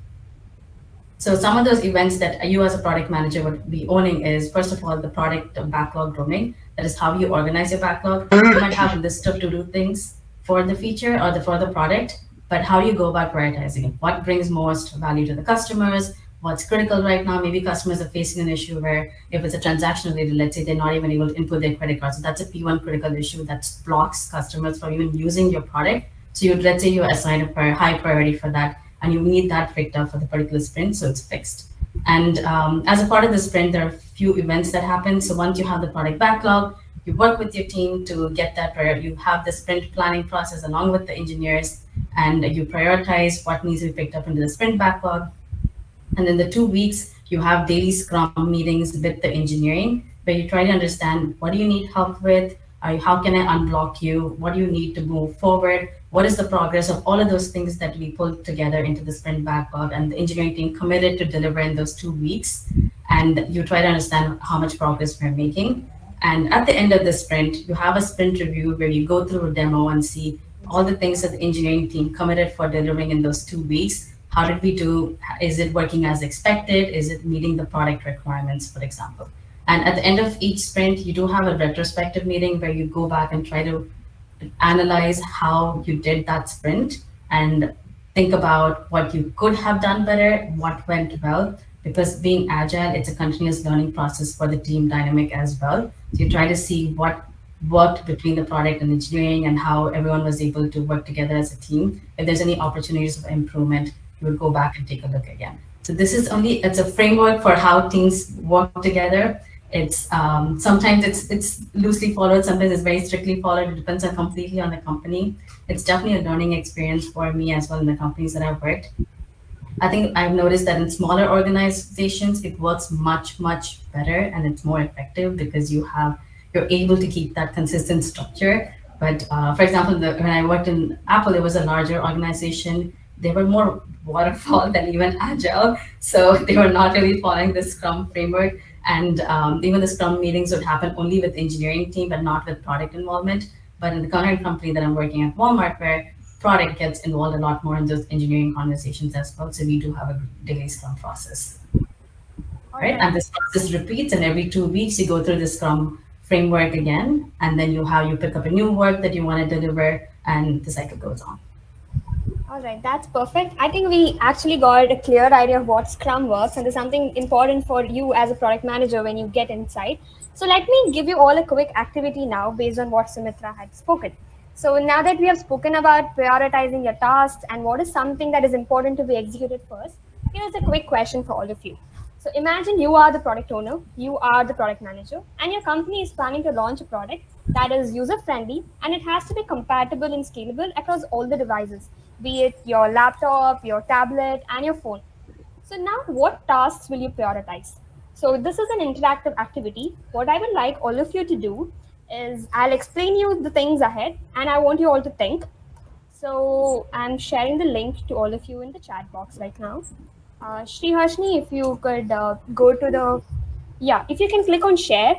So some of those events that you as a product manager would be owning is, first of all, the product backlog grooming. That is how you organize your backlog. You might have a list of to-do things for the feature or for the product, but how do you go about prioritizing it? What brings most value to the customers? What's critical right now? Maybe customers are facing an issue where if it's a transaction related, let's say they're not even able to input their credit card. So that's a P1 critical issue that blocks customers from even using your product. So let's say you assign a high priority for that and you need that picked up for the particular sprint, so it's fixed. And as a part of the sprint, there are a few events that happen. So once you have the product backlog, you work with your team to get that priority. You have the sprint planning process along with the engineers, and you prioritize what needs to be picked up into the sprint backlog. And in the 2 weeks, you have daily Scrum meetings with the engineering, where you try to understand, what do you need help with? How can I unblock you? What do you need to move forward? What is the progress of all of those things that we pulled together into the sprint backlog, and the engineering team committed to deliver in those 2 weeks? And you try to understand how much progress we're making. And at the end of the sprint, you have a sprint review where you go through a demo and see all the things that the engineering team committed for delivering in those 2 weeks. How did we do? Is it working as expected? Is it meeting the product requirements, for example? And at the end of each sprint, you do have a retrospective meeting where you go back and try to analyze how you did that sprint and think about what you could have done better, what went well, because being agile, it's a continuous learning process for the team dynamic as well. So you try to see what worked between the product and engineering and how everyone was able to work together as a team. If there's any opportunities of improvement, you will go back and take a look again. So this is it's a framework for how teams work together. It's sometimes it's loosely followed, sometimes it's very strictly followed. It depends completely on the company. It's definitely a learning experience for me as well in the companies that I've worked. I think I've noticed that in smaller organizations, it works much, much better and it's more effective because you're able to keep that consistent structure. But for example, when I worked in Apple, it was a larger organization. They were more waterfall than even agile. So they were not really following the Scrum framework. And even the Scrum meetings would happen only with engineering team, but not with product involvement. But in the current company that I'm working at, Walmart, where product gets involved a lot more in those engineering conversations as well. So we do have a daily Scrum process. Right? And this process repeats, and every 2 weeks you go through the Scrum framework again, and then you pick up a new work that you want to deliver, and the cycle goes on. All right, that's perfect. I think we actually got a clear idea of what Scrum works, and there's something important for you as a product manager when you get inside. So let me give you all a quick activity now based on what Sumithra had spoken. So now that we have spoken about prioritizing your tasks and what is something that is important to be executed first, here's a quick question for all of you. So imagine you are the product owner, you are the product manager, and your company is planning to launch a product that is user-friendly, and it has to be compatible and scalable across all the devices, be it your laptop, your tablet, and your phone. So now what tasks will you prioritize? So this is an interactive activity. What I would like all of you to do is I'll explain you the things ahead, and I want you all to think. So I'm sharing the link to all of you in the chat box right now. Sriharshni, if you could go to if you can click on share,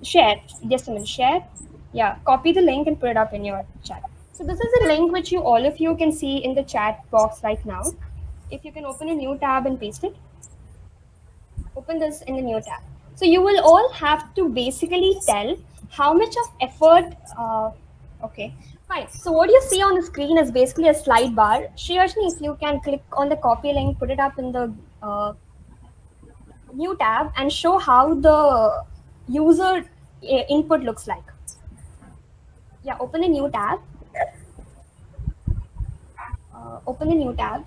just a minute, share. Yeah, copy the link and put it up in your chat. So this is a link which all of you can see in the chat box right now. If you can open a new tab and paste it. Open this in the new tab. So you will all have to basically tell how much of effort, okay, fine. So what you see on the screen is basically a slide bar. Sriharshni, if you can click on the copy link, put it up in the new tab and show how the user input looks like. Yeah, open a new tab. Open a new tab.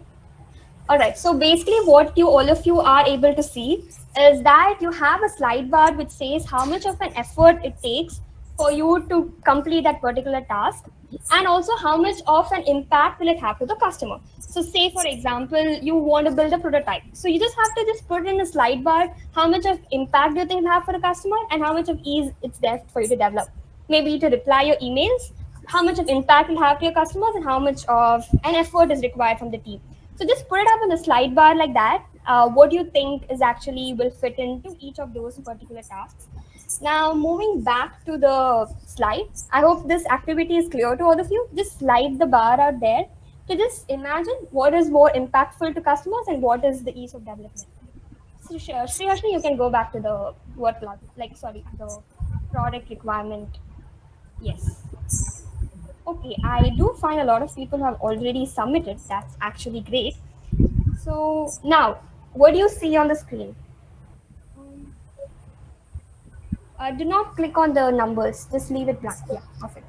All right, so basically what all of you are able to see is that you have a slide bar which says how much of an effort it takes for you to complete that particular task, and also how much of an impact will it have to the customer. So say, for example, you want to build a prototype. So you just have to just put in a slide bar how much of impact do you think it have for the customer and how much of ease it's there for you to develop. Maybe to reply your emails, how much of impact will have to your customers and how much of an effort is required from the team. So just put it up on the slide bar like that. what you think is actually will fit into each of those particular tasks. Now, moving back to the slide, I hope this activity is clear to all of you. Just slide the bar out there to just imagine what is more impactful to customers and what is the ease of development. So, Sriyashni, you can go back to the the product requirement. Yes. Okay, I do find a lot of people have already submitted. That's actually great. So now, what do you see on the screen? Um, do not click on the numbers. Just leave it blank. Yeah, perfect.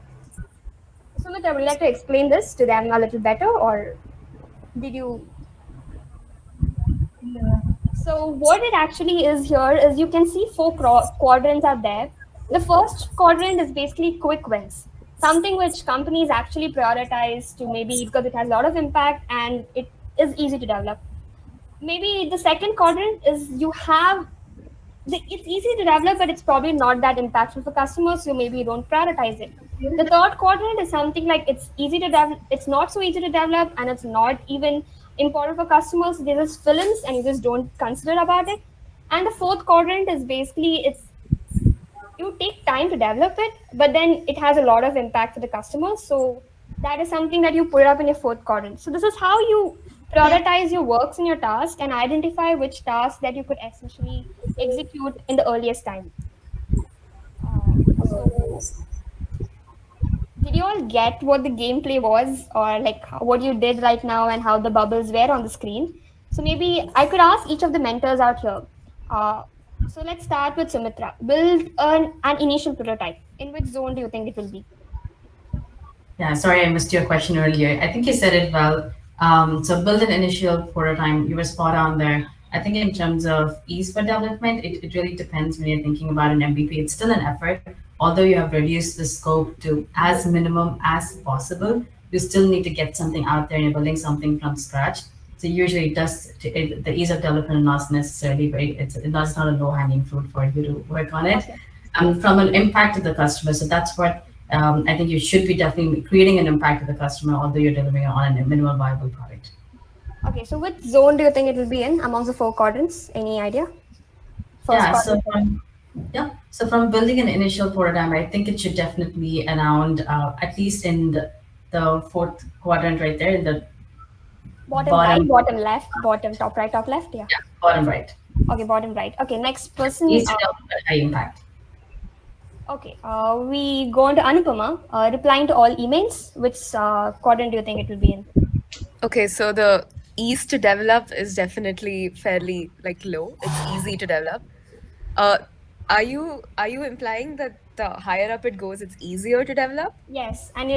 Sumithra, would you like to explain this to them a little better, or did you? So what it actually is here is you can see four quadrants are there. The first quadrant is basically quick wins, something which companies actually prioritize to maybe because it has a lot of impact and it is easy to develop. Maybe the second quadrant is you have it's easy to develop, but it's probably not that impactful for customers, so maybe you don't prioritize it. The third quadrant is something like it's easy to develop, it's not so easy to develop, and it's not even important for customers. They just films and you just don't consider about it. And the fourth quadrant is basically it's you take time to develop it, but then it has a lot of impact for the customer. So that is something that you put up in your fourth quadrant. So this is how you prioritize your works and your tasks and identify which tasks that you could essentially execute in the earliest time. So did you all get what the gameplay was, or like what you did right now and how the bubbles were on the screen? So maybe I could ask each of the mentors out here. Uh, so let's start with Sumithra. Build an initial prototype. In which zone do you think it will be? Yeah, sorry, I missed your question earlier. I think you said it well. So build an initial prototype. You were spot on there. I think in terms of ease for development, it really depends when you're thinking about an MVP. It's still an effort. Although you have reduced the scope to as minimum as possible, you still need to get something out there and you're building something from scratch. So usually the ease of development is not necessarily very, it's not a low hanging fruit for you to work on it. Okay. From an impact to the customer. So that's what I think you should be definitely creating an impact to the customer, although you're delivering on a minimal viable product. Okay, so which zone do you think it will be in amongst the four quadrants? Any idea? First Yeah, so quadrant. so from building an initial prototype, I think it should definitely be around at least in the fourth quadrant right there in the Bottom right, bottom, bottom left, bottom top right, top left. Yeah. yeah, bottom right. Okay, bottom right. Okay, next person. Ease to develop at high impact. Okay, we go on to Anupama, replying to all emails. Which quadrant do you think it will be in? Okay, so the ease to develop is definitely fairly like low. It's easy to develop. Uh, are you implying that the higher up it goes, it's easier to develop? Yes, and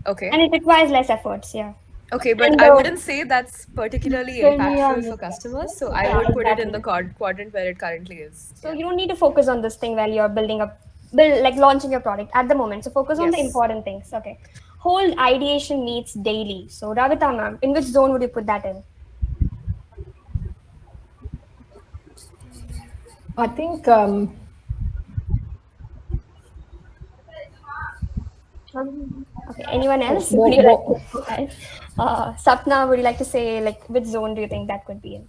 Okay. it requires less efforts. Yeah. Okay, but And I wouldn't say that's particularly Can we impactful all for customers. So I Yeah, would put it in the exactly. quadrant where it currently is. So Yeah. you don't need to focus on this thing while you're build like launching your product at the moment. So focus on the Yes. important things. Okay. Hold ideation meets daily. So Ravitha ma'am, in which zone would you put that in? I think Okay. Anyone else? wo- Would you like wo- to add? Sapna, would you like to say like which zone do you think that could be in?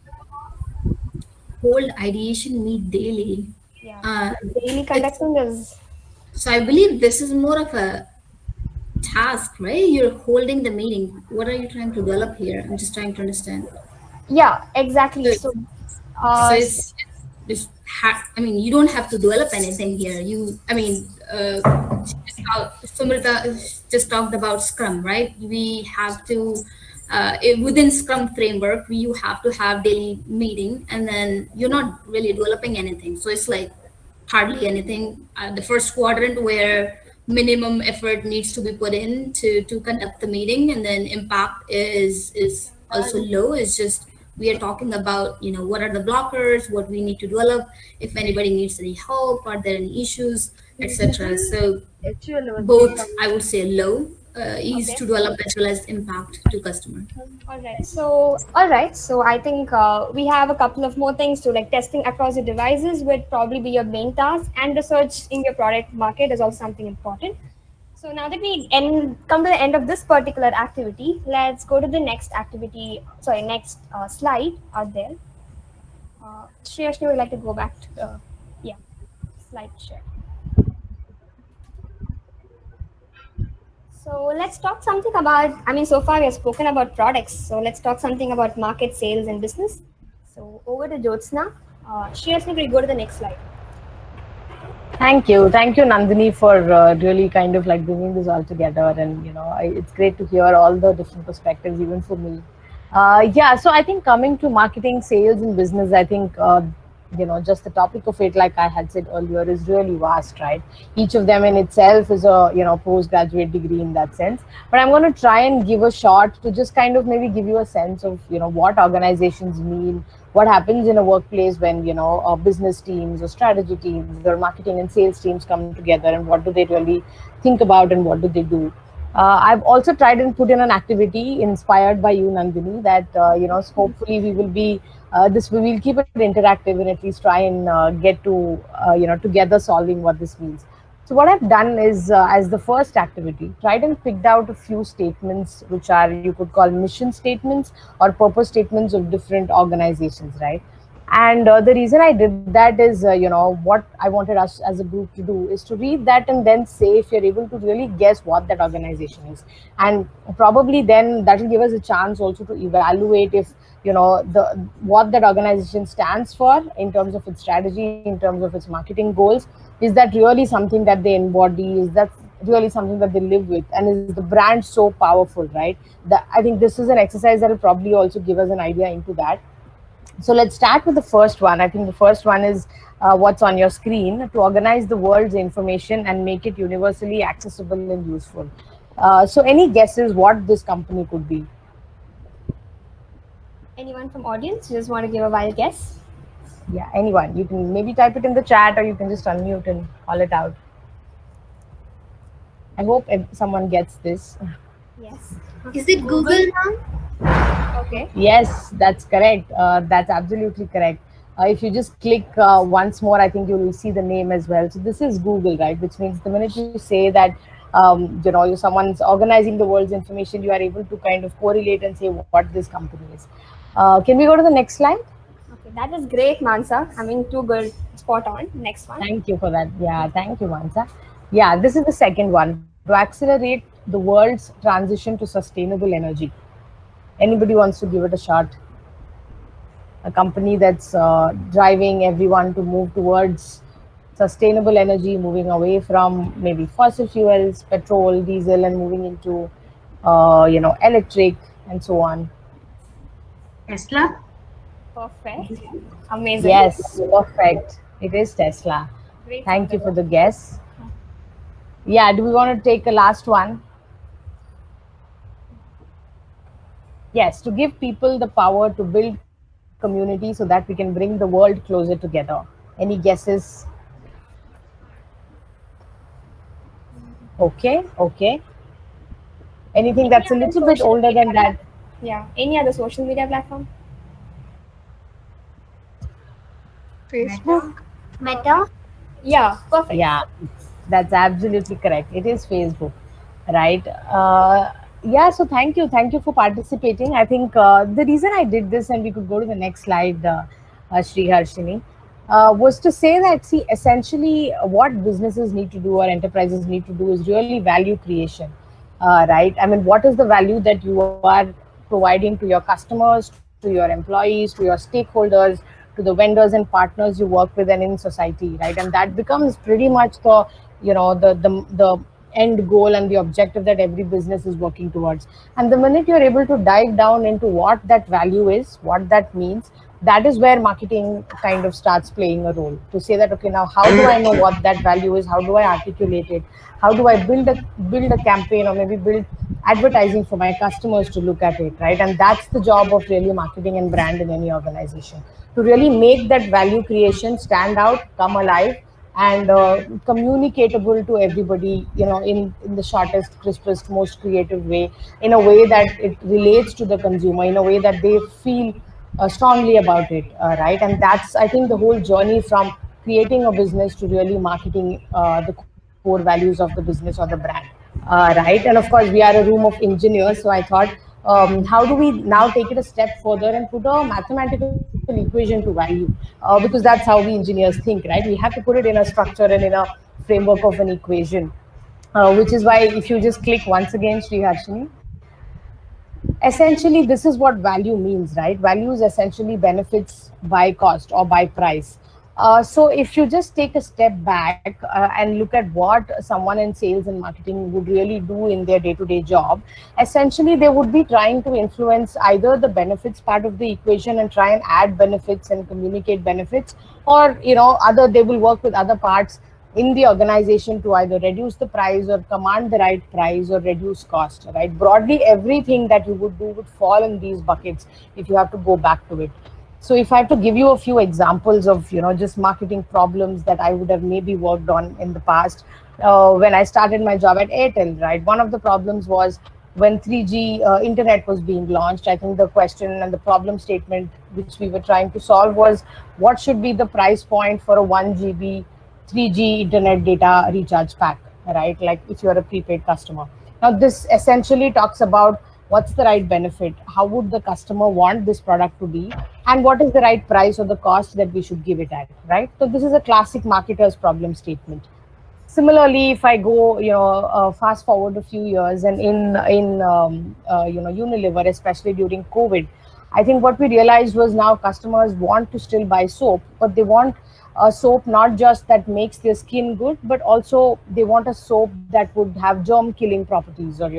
Hold ideation meet daily. Yeah. Uh, Daily it's, conducting is so I believe this is more of a task, right? You're holding the meeting. What are you trying to develop here? I'm just trying to understand. yeah, exactly. So, So so uh I mean, you don't have to develop anything here. I mean, Sumrita just talked about Scrum, right? We have to, within Scrum framework, you have to have daily meeting, and then you're not really developing anything. So it's like hardly anything. The first quadrant where minimum effort needs to be put in to conduct the meeting, and then impact is also low. It's just we are talking about what are the blockers, what we need to develop, if anybody needs any help, are there any issues, etc. So both I would say low ease okay. to develop as well as impact to customer. All right. So I think we have a couple of more things to like testing across your devices would probably be your main task, and research in your product market is also something important. So now that we come to the end of this particular activity, let's go to the next activity. Sorry, next slide out there. Shreyashni would like to go back to yeah, slide share. So let's talk something about. I mean, so far we have spoken about products. So let's talk something about market, sales, and business. So over to Jyothsna. Shreyashni, will go to the next slide. Thank you, Nandini, for really kind of like bringing this all together. And it's great to hear all the different perspectives, even for me. Yeah, so I think coming to marketing, sales, and business, I think just the topic of it, like I had said earlier, is really vast, right? Each of them in itself is a postgraduate degree in that sense. But I'm going to try and give a shot to just kind of maybe give you a sense of what organizations mean, what happens in a workplace when business teams or strategy teams or marketing and sales teams come together, and what do they really think about and what do they do. I've also tried and put in an activity inspired by you, Nandini, that hopefully we will be this we will keep it interactive and at least try and get to together solving what this means. So what I've done is, as the first activity, tried and picked out a few statements which are, you could call, mission statements or purpose statements of different organizations, right? And the reason I did that is, what I wanted us as a group to do is to read that and then say if you're able to really guess what that organization is. And probably then that will give us a chance also to evaluate if, the what that organization stands for in terms of its strategy, in terms of its marketing goals. Is that really something that they embody? Is that really something that they live with? And is the brand so powerful, right? That I think this is an exercise that will probably also give us an idea into that. So let's start with the first one. I think the first one is what's on your screen: to organize the world's information and make it universally accessible and useful. So any guesses what this company could be? Anyone from audience? You just want to give a wild guess? Yeah, anyone. You can maybe type it in the chat, or you can just unmute and call it out. I hope someone gets this. Yes. Is it Google now? Okay. Yes, that's correct. That's absolutely correct. If you just click once more, I think you will see the name as well. So this is Google, right? Which means the minute you say that, someone's organizing the world's information, you are able to kind of correlate and say what this company is. Can we go to the next slide? Okay, that was great, Mansa. I mean, too good. Spot on. Next one. Thank you for that. Yeah, thank you, Mansa. Yeah, this is the second one: to accelerate the world's transition to sustainable energy. Anybody wants to give it a shot? A company that's driving everyone to move towards sustainable energy, moving away from maybe fossil fuels, petrol, diesel, and moving into, electric and so on. Tesla? Perfect. Amazing. Yes, perfect. It is Tesla. Great. Thank you for the guess. Yeah, do we want to take a last one? Yes, to give people the power to build community so that we can bring the world closer together. Any guesses? Okay. Anything that's a little bit older than that? Yeah. Any other social media platform? Facebook. Meta? Yeah. Perfect. Yeah, that's absolutely correct. It is Facebook, right? Yeah, so thank you for participating. I think the reason I did this, and we could go to the next slide, Sri Harshini, was to say that, see, essentially what businesses need to do or enterprises need to do is really value creation, right? I mean, what is the value that you are providing to your customers, to your employees, to your stakeholders, to the vendors and partners you work with, and in society, right? And that becomes pretty much the, the end goal and the objective that every business is working towards. And the minute you're able to dive down into what that value is, what that means, that is where marketing kind of starts playing a role, to say that, okay, now how do I know what that value is? How do I articulate it? How do I build a campaign, or maybe build advertising for my customers to look at it, right? And that's the job of really marketing and brand in any organization, to really make that value creation stand out, come alive, and communicatable to everybody, in the shortest, crispest, most creative way, in a way that it relates to the consumer, in a way that they feel strongly about it, right? And that's, I think, the whole journey from creating a business to really marketing the core values of the business or the brand. right? And of course, we are a room of engineers. So I thought, how do we now take it a step further and put a mathematical equation to value? Because that's how we engineers think, right? We have to put it in a structure and in a framework of an equation. Which is why if you just click once again, Sri Harshini, essentially this is what value means, right? Value is essentially benefits by cost or by price. So if you just take a step back and look at what someone in sales and marketing would really do in their day-to-day job, essentially they would be trying to influence either the benefits part of the equation and try and add benefits and communicate benefits, or other, they will work with other parts in the organization to either reduce the price or command the right price or reduce cost, right? Broadly, everything that you would do would fall in these buckets if you have to go back to it. So if I have to give you a few examples of, just marketing problems that I would have maybe worked on in the past, when I started my job at Airtel, right? One of the problems was when 3G internet was being launched. I think the question and the problem statement which we were trying to solve was, what should be the price point for a 1 GB 3G internet data recharge pack, right? Like if you're a prepaid customer. Now, this essentially talks about what's the right benefit, how would the customer want this product to be, and what is the right price or the cost that we should give it at, right? So this is a classic marketer's problem statement. Similarly, if I go, fast forward a few years, and in Unilever, especially during COVID, I think what we realized was now customers want to still buy soap, but they want a soap not just that makes their skin good, but also they want a soap that would have germ killing properties or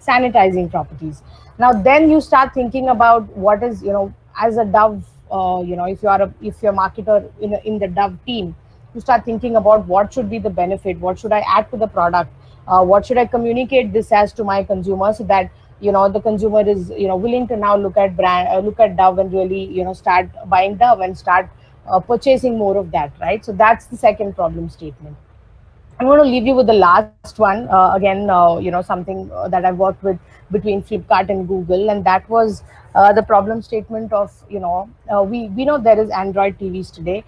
sanitizing properties. Now then you start thinking about what is, as a Dove, if you're a marketer in the Dove team, you start thinking about what should be the benefit, what should I add to the product, what should I communicate this as to my consumer, so that the consumer is willing to now look at Dove and really start buying Dove and start purchasing more of that, right? So that's the second problem statement. I'm going to leave you with the last one. Again, something that I've worked with between Flipkart and Google, and that was the problem statement of, we know there is Android TVs today.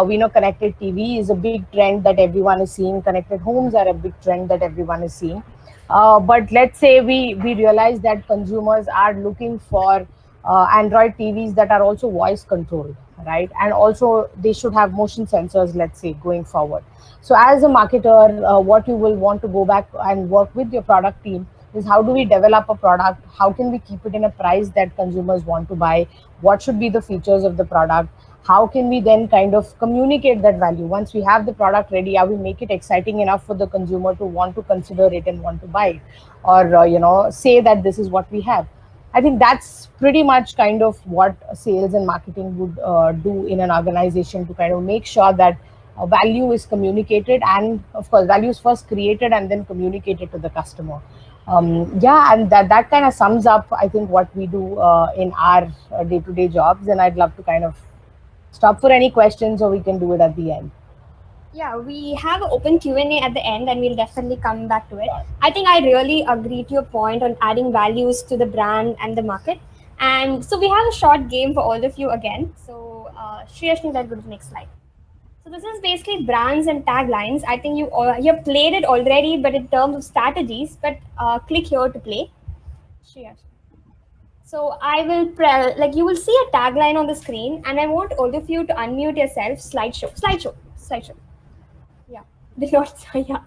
We know connected TV is a big trend that everyone is seeing. Connected homes are a big trend that everyone is seeing. But let's say we realize that consumers are looking for Android TVs that are also voice controlled, right? And also they should have motion sensors, let's say, going forward. So as a marketer, what you will want to go back and work with your product team is, how do we develop a product? How can we keep it in a price that consumers want to buy? What should be the features of the product? How can we then kind of communicate that value? Once we have the product ready, how we make it exciting enough for the consumer to want to consider it and want to buy it, or say that this is what we have. I think that's pretty much kind of what sales and marketing would do in an organization, to kind of make sure that value is communicated, and of course value is first created and then communicated to the customer. Yeah, and that kind of sums up, I think, what we do in our day-to-day jobs, and I'd love to kind of stop for any questions, or we can do it at the end. Yeah, we have an open Q&A at the end, and we'll definitely come back to it. I think I really agree to your point on adding values to the brand and the market. And so we have a short game for all of you again. So Shriyashni, let's go to the next slide. So this is basically brands and taglines. I think you have played it already, but in terms of strategies. But click here to play. Shreyash. So I will like, you will see a tagline on the screen, and I want all of you to unmute yourself. Slideshow. Yeah, did not. Yeah.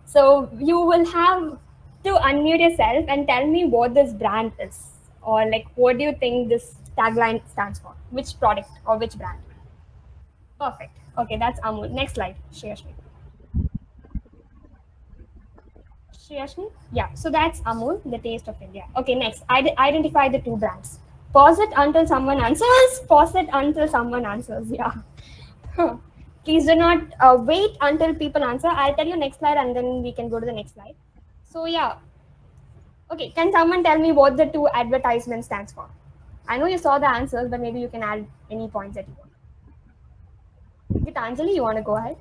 So you will have to unmute yourself and tell me what this brand is, or like, what do you think this tagline stands for? Which product or which brand? Perfect. Okay, that's Amul. Next slide, Shriyashni. Shriyashni? Yeah, so that's Amul, the taste of India. Okay, next, identify the two brands. Pause it until someone answers. Pause it until someone answers. Yeah. Please do not wait until people answer. I'll tell you next slide, and then we can go to the next slide. So yeah. Okay, can someone tell me what the two advertisement stands for? I know you saw the answers, but maybe you can add any points that you want. Gitanjali, you want to go ahead?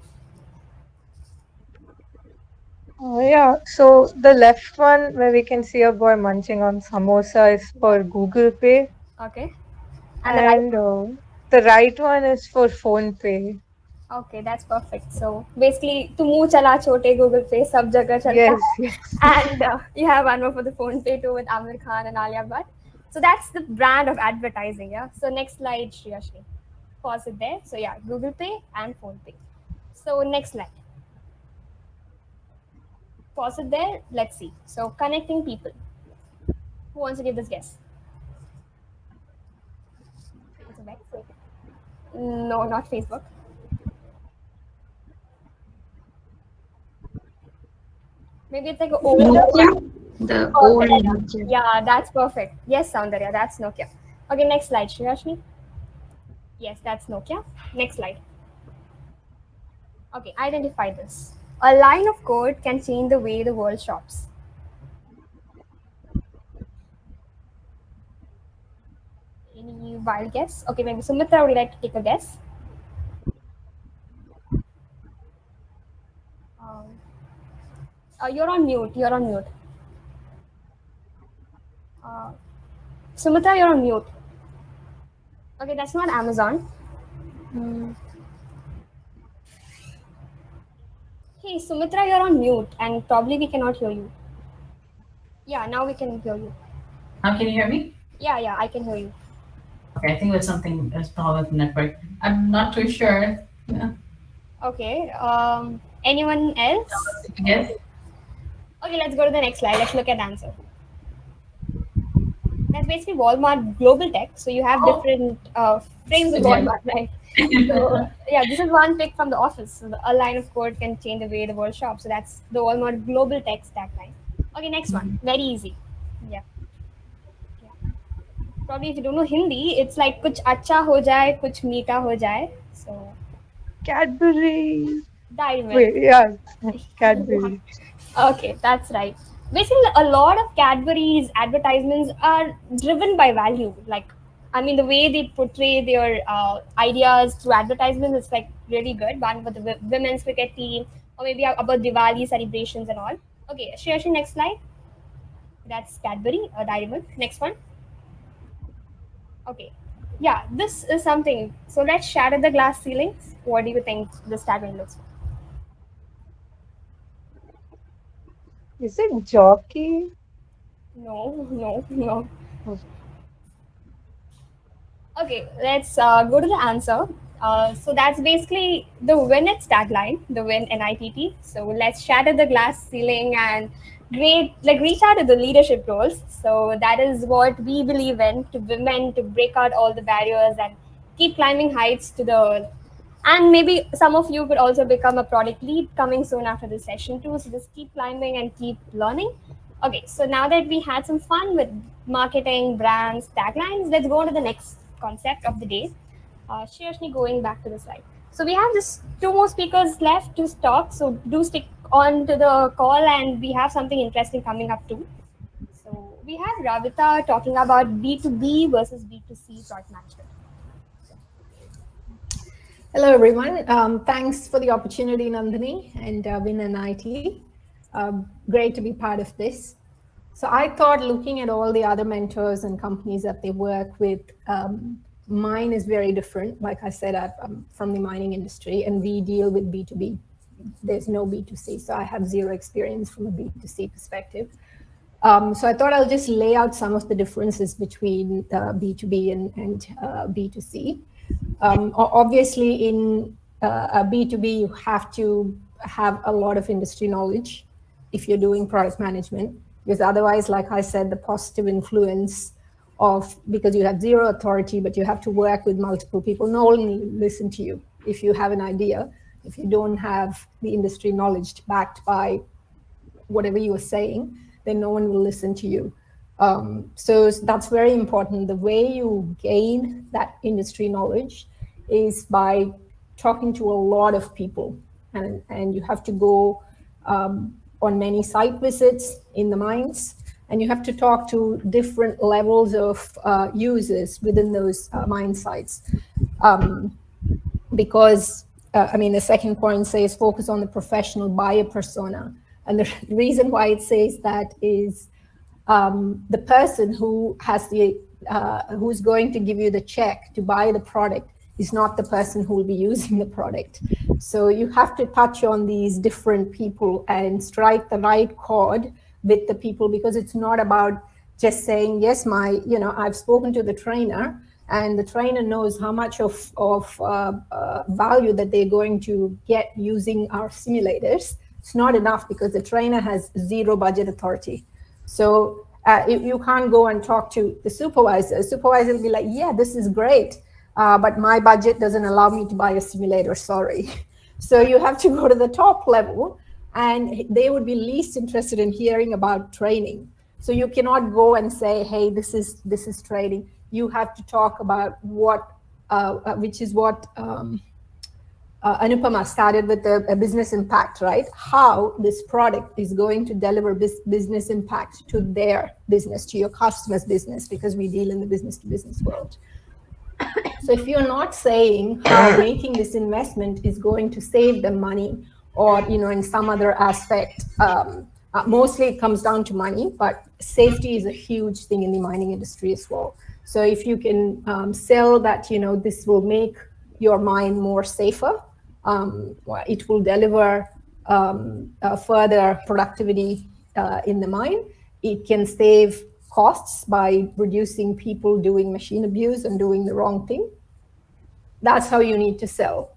Yeah, so the left one where we can see a boy munching on samosa is for Google Pay, Okay. and the right one is for PhonePe. Okay, that's perfect. So basically, tumu chala chote Google Pay sab jagah chalta Yes, hai. yes. And you have one more for the PhonePe too with Amir Khan and Alia Bhatt. So that's the brand of advertising, yeah. So next slide, Shriyashni. Pause it there. So yeah, Google Pay and PhonePe. So next slide. Pause it there. Let's see. So connecting people. Who wants to give this guess? It's a very safe. No, not Facebook. Maybe it's like an older. The old Perfect. Nokia. Yeah, that's perfect. Yes, Soundarya, that's Nokia. Okay, next slide, Shriyashni. Yes, that's Nokia. Next slide. Okay, identify this. A line of code can change the way the world shops. Any wild guess? Okay, maybe Sumithra, would you like to take a guess? Um, you're on mute. You're on mute. Uh, Sumithra, you're on mute. Okay, that's not Amazon. Hmm. Hey, Sumithra, you're on mute, and probably we cannot hear you. Yeah, now we can hear you. Now can you hear me? Yeah, I can hear you. Okay, I think there's problem with the network. I'm not too sure. Yeah. Okay. Anyone else? Yes. Okay, let's go to the next slide. Let's look at the answer. That's basically Walmart Global Tech. So you have different frames of Again. Walmart, right? So yeah, this is one pick from the office. So a line of code can change the way the world shops. So that's the Walmart Global Tech stack line. Okay, next one. Very easy. Yeah. Probably if you don't know Hindi, it's like kuch acha ho jaye, kuch meeta ho jaye. So Cadbury. diamond. Wait, yeah, Cadbury. Okay, that's right. Basically, a lot of Cadbury's advertisements are driven by value. Like, I mean, the way they portray their ideas through advertisements is like really good. One about the women's cricket team, or maybe about Diwali celebrations and all. Okay, Shreyashi, next slide. That's Cadbury, diamond. Next one. Okay. Yeah, this is something. So let's shatter the glass ceilings. What do you think this tagline looks like? Is it jockey? No. Oh. Okay, let's go to the answer. So that's basically the WIN-NITT tagline, the WIN-NITT. So let's shatter the glass ceiling and reach out to the leadership roles. So that is what we believe in, to women to break out all the barriers and keep climbing heights to the. And maybe some of you could also become a product lead coming soon after this session too. So just keep climbing and keep learning. Okay, so now that we had some fun with marketing, brands, taglines, let's go on to the next concept of the day. Shriyashni, going back to the slide. So we have just two more speakers left to talk. So do stick on to the call, and we have something interesting coming up too. So we have Ravitha talking about B2B versus B2C product management. Hello, everyone. Thanks for the opportunity, Nandini and WIN-NITT. Great to be part of this. So I thought, looking at all the other mentors and companies that they work with, mine is very different. Like I said, I'm from the mining industry, and we deal with B2B. There's no B2C, so I have zero experience from a B2C perspective. So I thought I'll just lay out some of the differences between B2B and B2C. Obviously, in a B2B, you have to have a lot of industry knowledge if you're doing product management, because otherwise, like I said, the positive influence of, because you have zero authority, but you have to work with multiple people, no one will listen to you if you have an idea. If you don't have the industry knowledge backed by whatever you are saying, then no one will listen to you. So that's very important. The way you gain that industry knowledge is by talking to a lot of people, and you have to go on many site visits in the mines, and you have to talk to different levels of users within those mine sites. Because, I mean, the second point says focus on the professional buyer persona. And the reason why it says that is the person who has who's going to give you the check to buy the product is not the person who will be using the product. So you have to touch on these different people and strike the right chord with the people, because it's not about just saying, yes, I've spoken to the trainer, and the trainer knows how much of value that they're going to get using our simulators. It's not enough, because the trainer has zero budget authority. So you can't go and talk to the supervisor. The supervisor will be like, yeah, this is great, but my budget doesn't allow me to buy a simulator, sorry. So you have to go to the top level, and they would be least interested in hearing about training. So you cannot go and say, hey, this is training. You have to talk about which is what Anupama started with, a business impact, right? How this product is going to deliver business impact to their business, to your customer's business, because we deal in the business-to-business world. So if you're not saying how making this investment is going to save them money, or in some other aspect, mostly it comes down to money, but safety is a huge thing in the mining industry as well. So if you can sell that, this will make your mine more safer, it will deliver further productivity in the mine. It can save costs by reducing people doing machine abuse and doing the wrong thing. That's how you need to sell.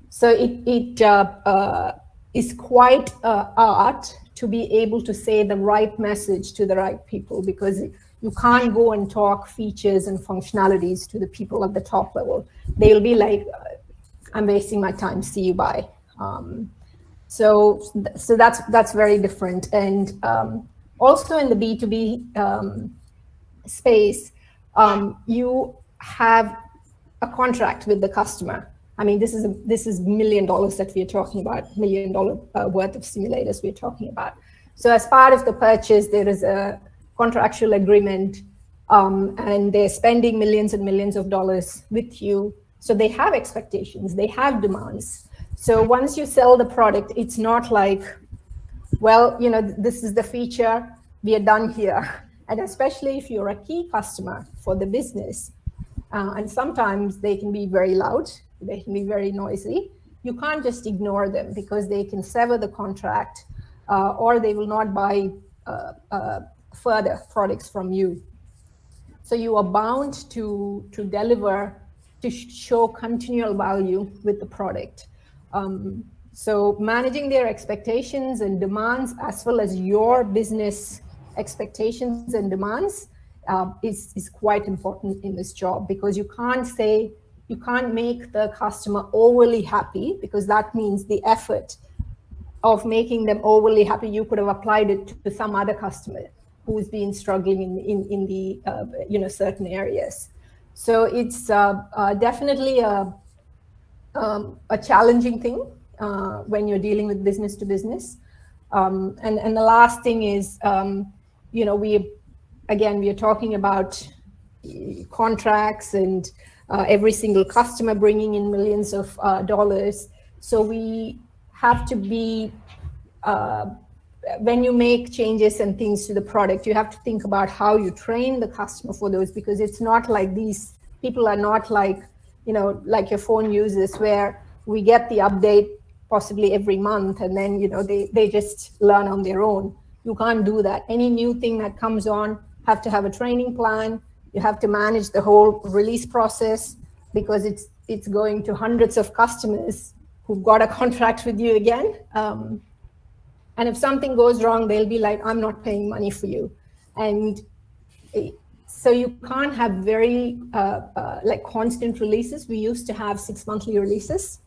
So it is quite art to be able to say the right message to the right people, because you can't go and talk features and functionalities to the people at the top level. They'll be like, I'm wasting my time, see you, bye. So that's very different. And also in the B2B space, you have a contract with the customer. I mean, this is $1 million that we're talking about, $1 million worth of simulators we're talking about. So as part of the purchase, there is a contractual agreement, and they're spending millions and millions of dollars with you. So they have expectations, they have demands. So once you sell the product, it's not like, well, this is the feature, we are done here. And especially if you're a key customer for the business, and sometimes they can be very loud, they can be very noisy. You can't just ignore them, because they can sever the contract, or they will not buy further products from you. So you are bound to deliver, to show continual value with the product. So managing their expectations and demands, as well as your business expectations and demands, is quite important in this job, because you can't make the customer overly happy, because that means the effort of making them overly happy, you could have applied it to some other customer who's been struggling in the certain areas. So it's definitely a challenging thing when you're dealing with business to business. And the last thing is, we are talking about contracts and every single customer bringing in millions of dollars. So we have to be, when you make changes and things to the product, you have to think about how you train the customer for those, because it's not like these people are not like, like your phone users, where we get the update possibly every month, and then, they just learn on their own. You can't do that. Any new thing that comes on, have to have a training plan. You have to manage the whole release process, because it's going to hundreds of customers who've got a contract with you again. And if something goes wrong, they'll be like, I'm not paying money for you. And so you can't have very like constant releases. We used to have 6 monthly releases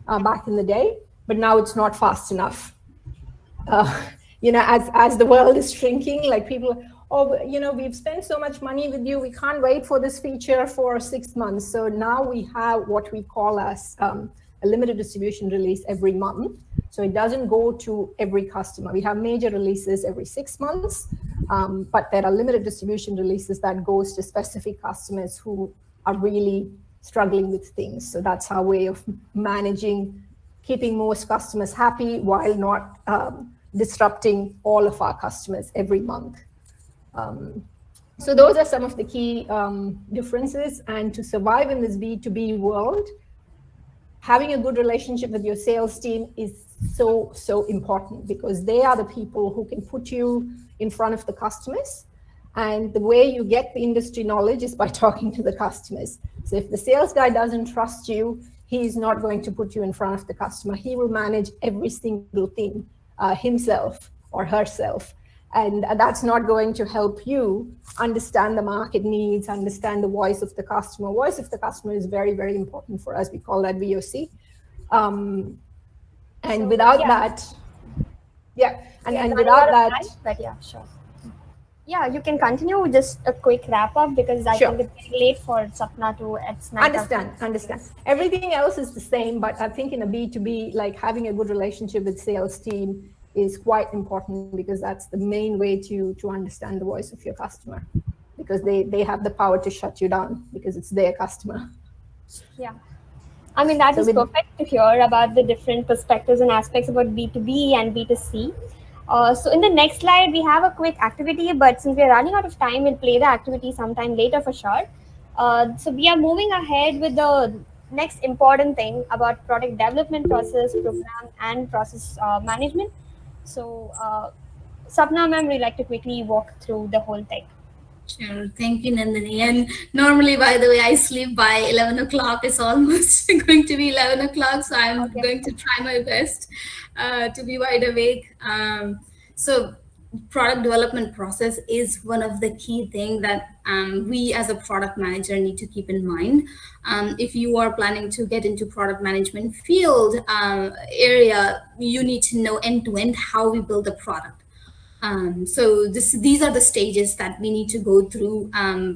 back in the day, but now it's not fast enough. As the world is shrinking, like people, we've spent so much money with you, we can't wait for this feature for 6 months. So now we have what we call as a limited distribution release every month. So it doesn't go to every customer. We have major releases every 6 months, but there are limited distribution releases that goes to specific customers who are really struggling with things. So that's our way of managing, keeping most customers happy while not disrupting all of our customers every month. So those are some of the key differences. And to survive in this B2B world, having a good relationship with your sales team is so important, because they are the people who can put you in front of the customers. And the way you get the industry knowledge is by talking to the customers. So if the sales guy doesn't trust you, he's not going to put you in front of the customer. He will manage every single thing himself or herself. And that's not going to help you understand the market needs, understand the voice of the customer. Voice of the customer is very important for us. We call that VOC. And So, without yeah. that, yeah, and Running without out of that, time, but yeah, sure. Yeah, you can continue. Just a quick wrap up, because I Sure. think it's getting late for Sapna to understand. Everything else is the same, but I think in a B2B, like having a good relationship with sales team is quite important, because that's the main way to understand the voice of your customer, because they have the power to shut you down because it's their customer. Yeah. I mean, that So is with- perfect to hear about the different perspectives and aspects about B2B and B2C. So in the next slide, we have a quick activity, but since we're running out of time, we'll play the activity sometime later for sure. So we are moving ahead with the next important thing about product development process, program, and process management. So Sapna ma'am, we'd like to quickly walk through the whole thing. Sure. Thank you, Nandini. And normally, by the way, I sleep by 11 o'clock. It's almost going to be 11 o'clock. So I'm going to try my best to be wide awake. So product development process is one of the key things that we as a product manager need to keep in mind. If you are planning to get into product management field area, you need to know end to end how we build a product. So these are the stages that we need to go through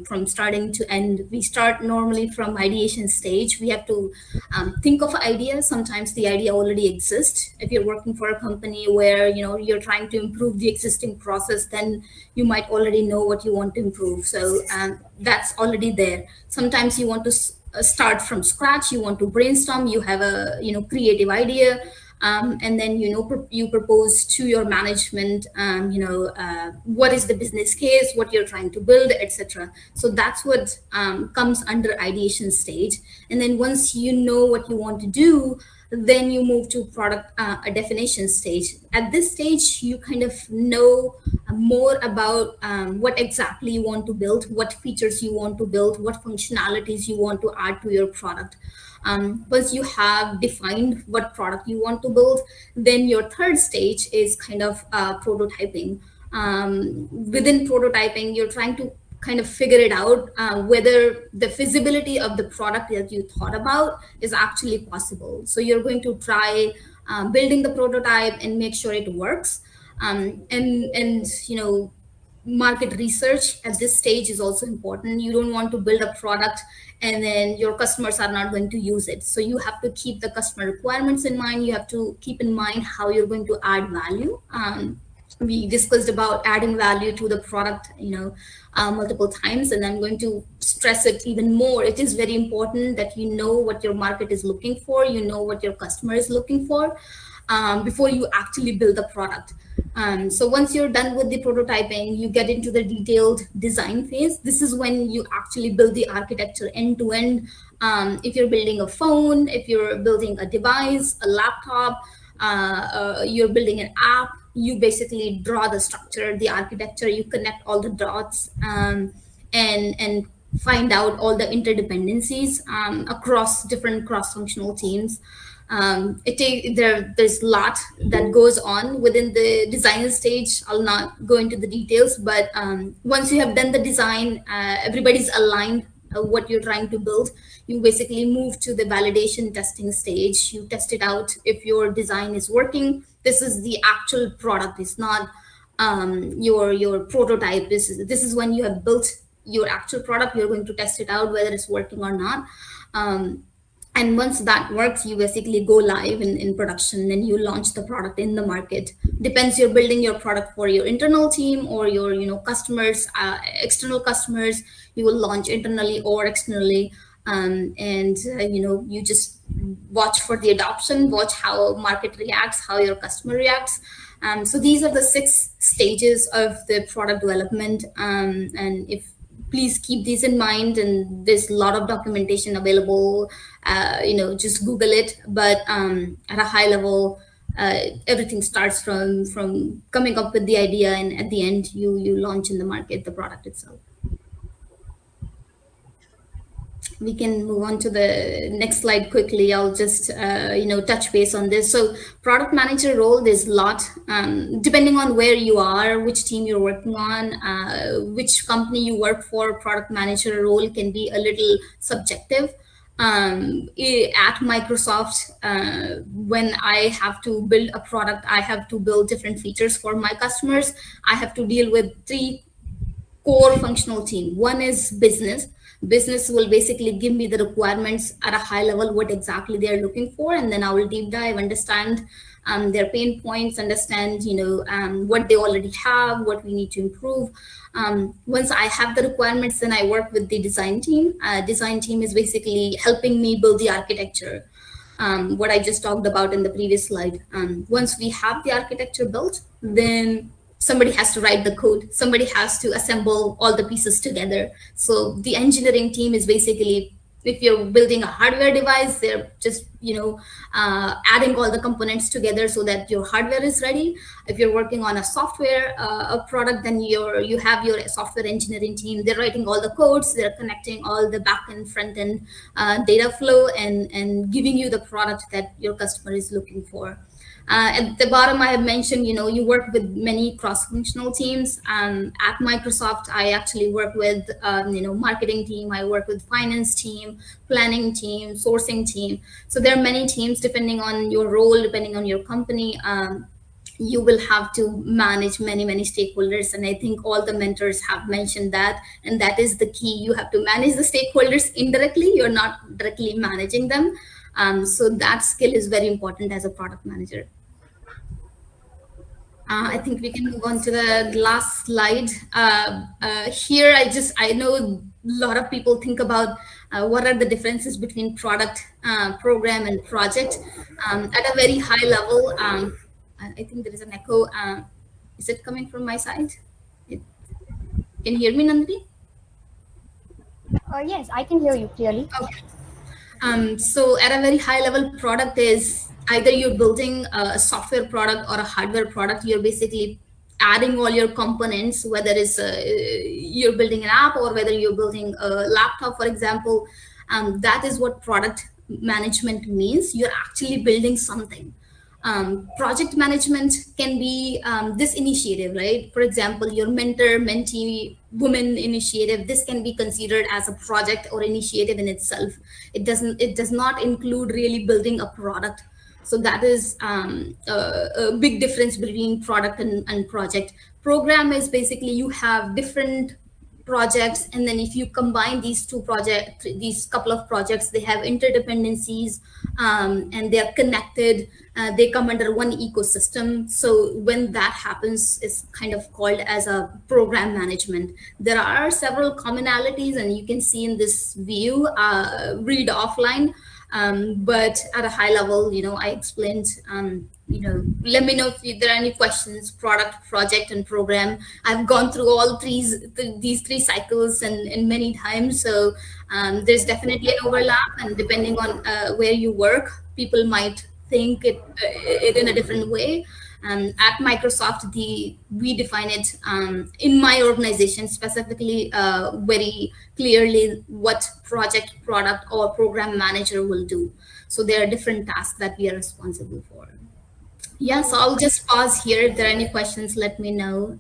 from starting to end. We start normally from ideation stage. We have to think of ideas. Sometimes the idea already exists. If you're working for a company where you're trying to improve the existing process, then you might already know what you want to improve. So that's already there. Sometimes you want to start from scratch. You want to brainstorm. You have a creative idea. And then you propose to your management what is the business case, what you're trying to build, etc. So that's what comes under ideation stage. And then once you know what you want to do, then you move to product a definition stage. At this stage, you kind of know more about what exactly you want to build, what features you want to build, what functionalities you want to add to your product. Once you have defined what product you want to build, then your third stage is kind of prototyping. Within prototyping, you're trying to kind of figure it out whether the feasibility of the product that you thought about is actually possible. So you're going to try building the prototype and make sure it works. And market research at this stage is also important. You don't want to build a product and then your customers are not going to use it. So you have to keep the customer requirements in mind. You have to keep in mind how you're going to add value. We discussed about adding value to the product, multiple times, and I'm going to stress it even more. It is very important that you know what your market is looking for, you know what your customer is looking for, before you actually build the product. So once you're done with the prototyping, you get into the detailed design phase. This is when you actually build the architecture end to end. If you're building a phone, if you're building a device, a laptop, you're building an app, you basically draw the structure, the architecture, you connect all the dots, and find out all the interdependencies across different cross-functional teams. There's a lot that goes on within the design stage. I'll not go into the details, but once you have done the design, everybody's aligned what you're trying to build, you basically move to the validation testing stage. You test it out. If your design is working, this is the actual product. It's not your prototype. This is when you have built your actual product. You're going to test it out whether it's working or not. And once that works, you basically go live in production and you launch the product in the market. Depends, you're building your product for your internal team or your customers, external customers. You will launch internally or externally. You just watch for the adoption, watch how market reacts, how your customer reacts. So these are the 6 stages of the product development. And if please keep these in mind, and there's a lot of documentation available, just Google it. But at a high level, everything starts from coming up with the idea, and at the end you launch in the market the product itself. We can move on to the next slide quickly. I'll just touch base on this. So product manager role, there's a lot, depending on where you are, which team you're working on, which company you work for. Product manager role can be a little subjective. At Microsoft, when I have to build a product, I have to build different features for my customers. I have to deal with 3 core functional team. One is business. Business will basically give me the requirements at a high level, what exactly they're looking for, and then I will deep dive, understand their pain points, understand what they already have, what we need to improve. Once I have the requirements, then I work with the design team. Design team is basically helping me build the architecture, what I just talked about in the previous slide. Once we have the architecture built, then somebody has to write the code. Somebody has to assemble all the pieces together. So the engineering team is basically, if you're building a hardware device, they're just adding all the components together so that your hardware is ready. If you're working on a software a product, then you have your software engineering team. They're writing all the codes, they're connecting all the back end, front end data flow, and giving you the product that your customer is looking for. At the bottom, I have mentioned, you work with many cross-functional teams. At Microsoft, I actually work with, marketing team. I work with finance team, planning team, sourcing team. So there are many teams depending on your role, depending on your company. You will have to manage many stakeholders, and I think all the mentors have mentioned that, and that is the key. You have to manage the stakeholders indirectly. You're not directly managing them. So that skill is very important as a product manager. I think we can move on to the last slide. Here, I know a lot of people think about what are the differences between product, program, and project. At a very high level, I think there is an echo. Is it coming from my side? Can you hear me, Nandini? Yes, I can hear you clearly. Okay. So at a very high level, product is either you're building a software product or a hardware product. You're basically adding all your components, whether it's you're building an app or whether you're building a laptop, for example. That is what product management means. You're actually building something. Project management can be this initiative, right? For example, your mentor mentee women initiative, this can be considered as a project or initiative in itself. It does not include really building a product. So that is a big difference between product and project. Program is basically you have different projects, and then if you combine these these couple of projects, they have interdependencies, and they are connected. They come under one ecosystem. So when that happens, it's kind of called as a program management. There are several commonalities, and you can see in this view, read offline. But at a high level, I explained, let me know if there are any questions. Product, project, and program. I've gone through all these 3 cycles and many times. So there's definitely an overlap, and depending on where you work, people might think it in a different way. At Microsoft, we define it in my organization specifically very clearly what project, product, or program manager will do. So there are different tasks that we are responsible for. Yeah, so I'll just pause here. If there are any questions, let me know.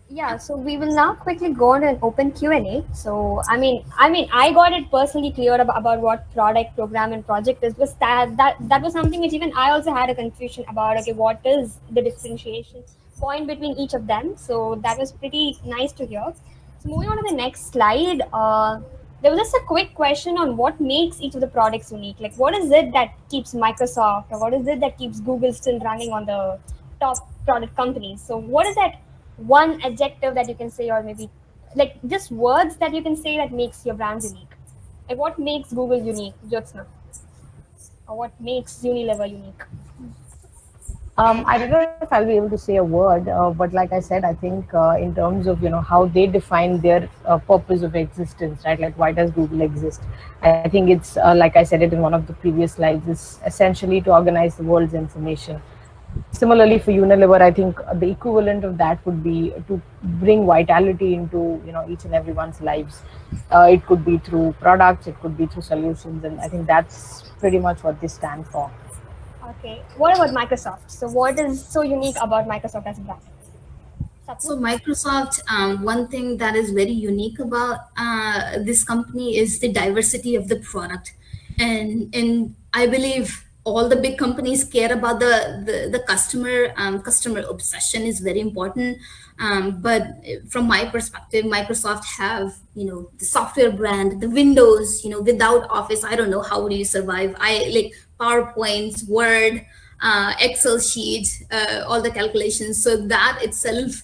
Yeah, so we will now quickly go on an open Q&A. So, I mean, I got it personally clear about what product, program, and project is. Was that was something which even I also had a confusion about. Okay, what is the differentiation point between each of them? So that was pretty nice to hear. So moving on to the next slide, there was just a quick question on what makes each of the products unique. Like, what is it that keeps Microsoft, or what is it that keeps Google still running on the top product companies? So what is that one adjective that you can say, or maybe like just words that you can say that makes your brand unique? Like what makes Google unique, Jyothsna? Or what makes Unilever unique? I don't know if I'll be able to say a word, but like I said, I think in terms of how they define their purpose of existence, right? Like why does Google exist? I think it's like I said it in one of the previous slides. It's essentially to organize the world's information. Similarly, for Unilever, I think the equivalent of that would be to bring vitality into each and everyone's lives. It could be through products, it could be through solutions, and I think that's pretty much what they stand for. Okay. What about Microsoft? So what is so unique about Microsoft as a brand? So Sapna? Microsoft, one thing that is very unique about this company is the diversity of the product, and I believe all the big companies care about the customer. Customer obsession is very important. But from my perspective, Microsoft have the software brand, the Windows. Without Office, I don't know how do you survive. I like PowerPoints, Word, Excel sheet, all the calculations. So that itself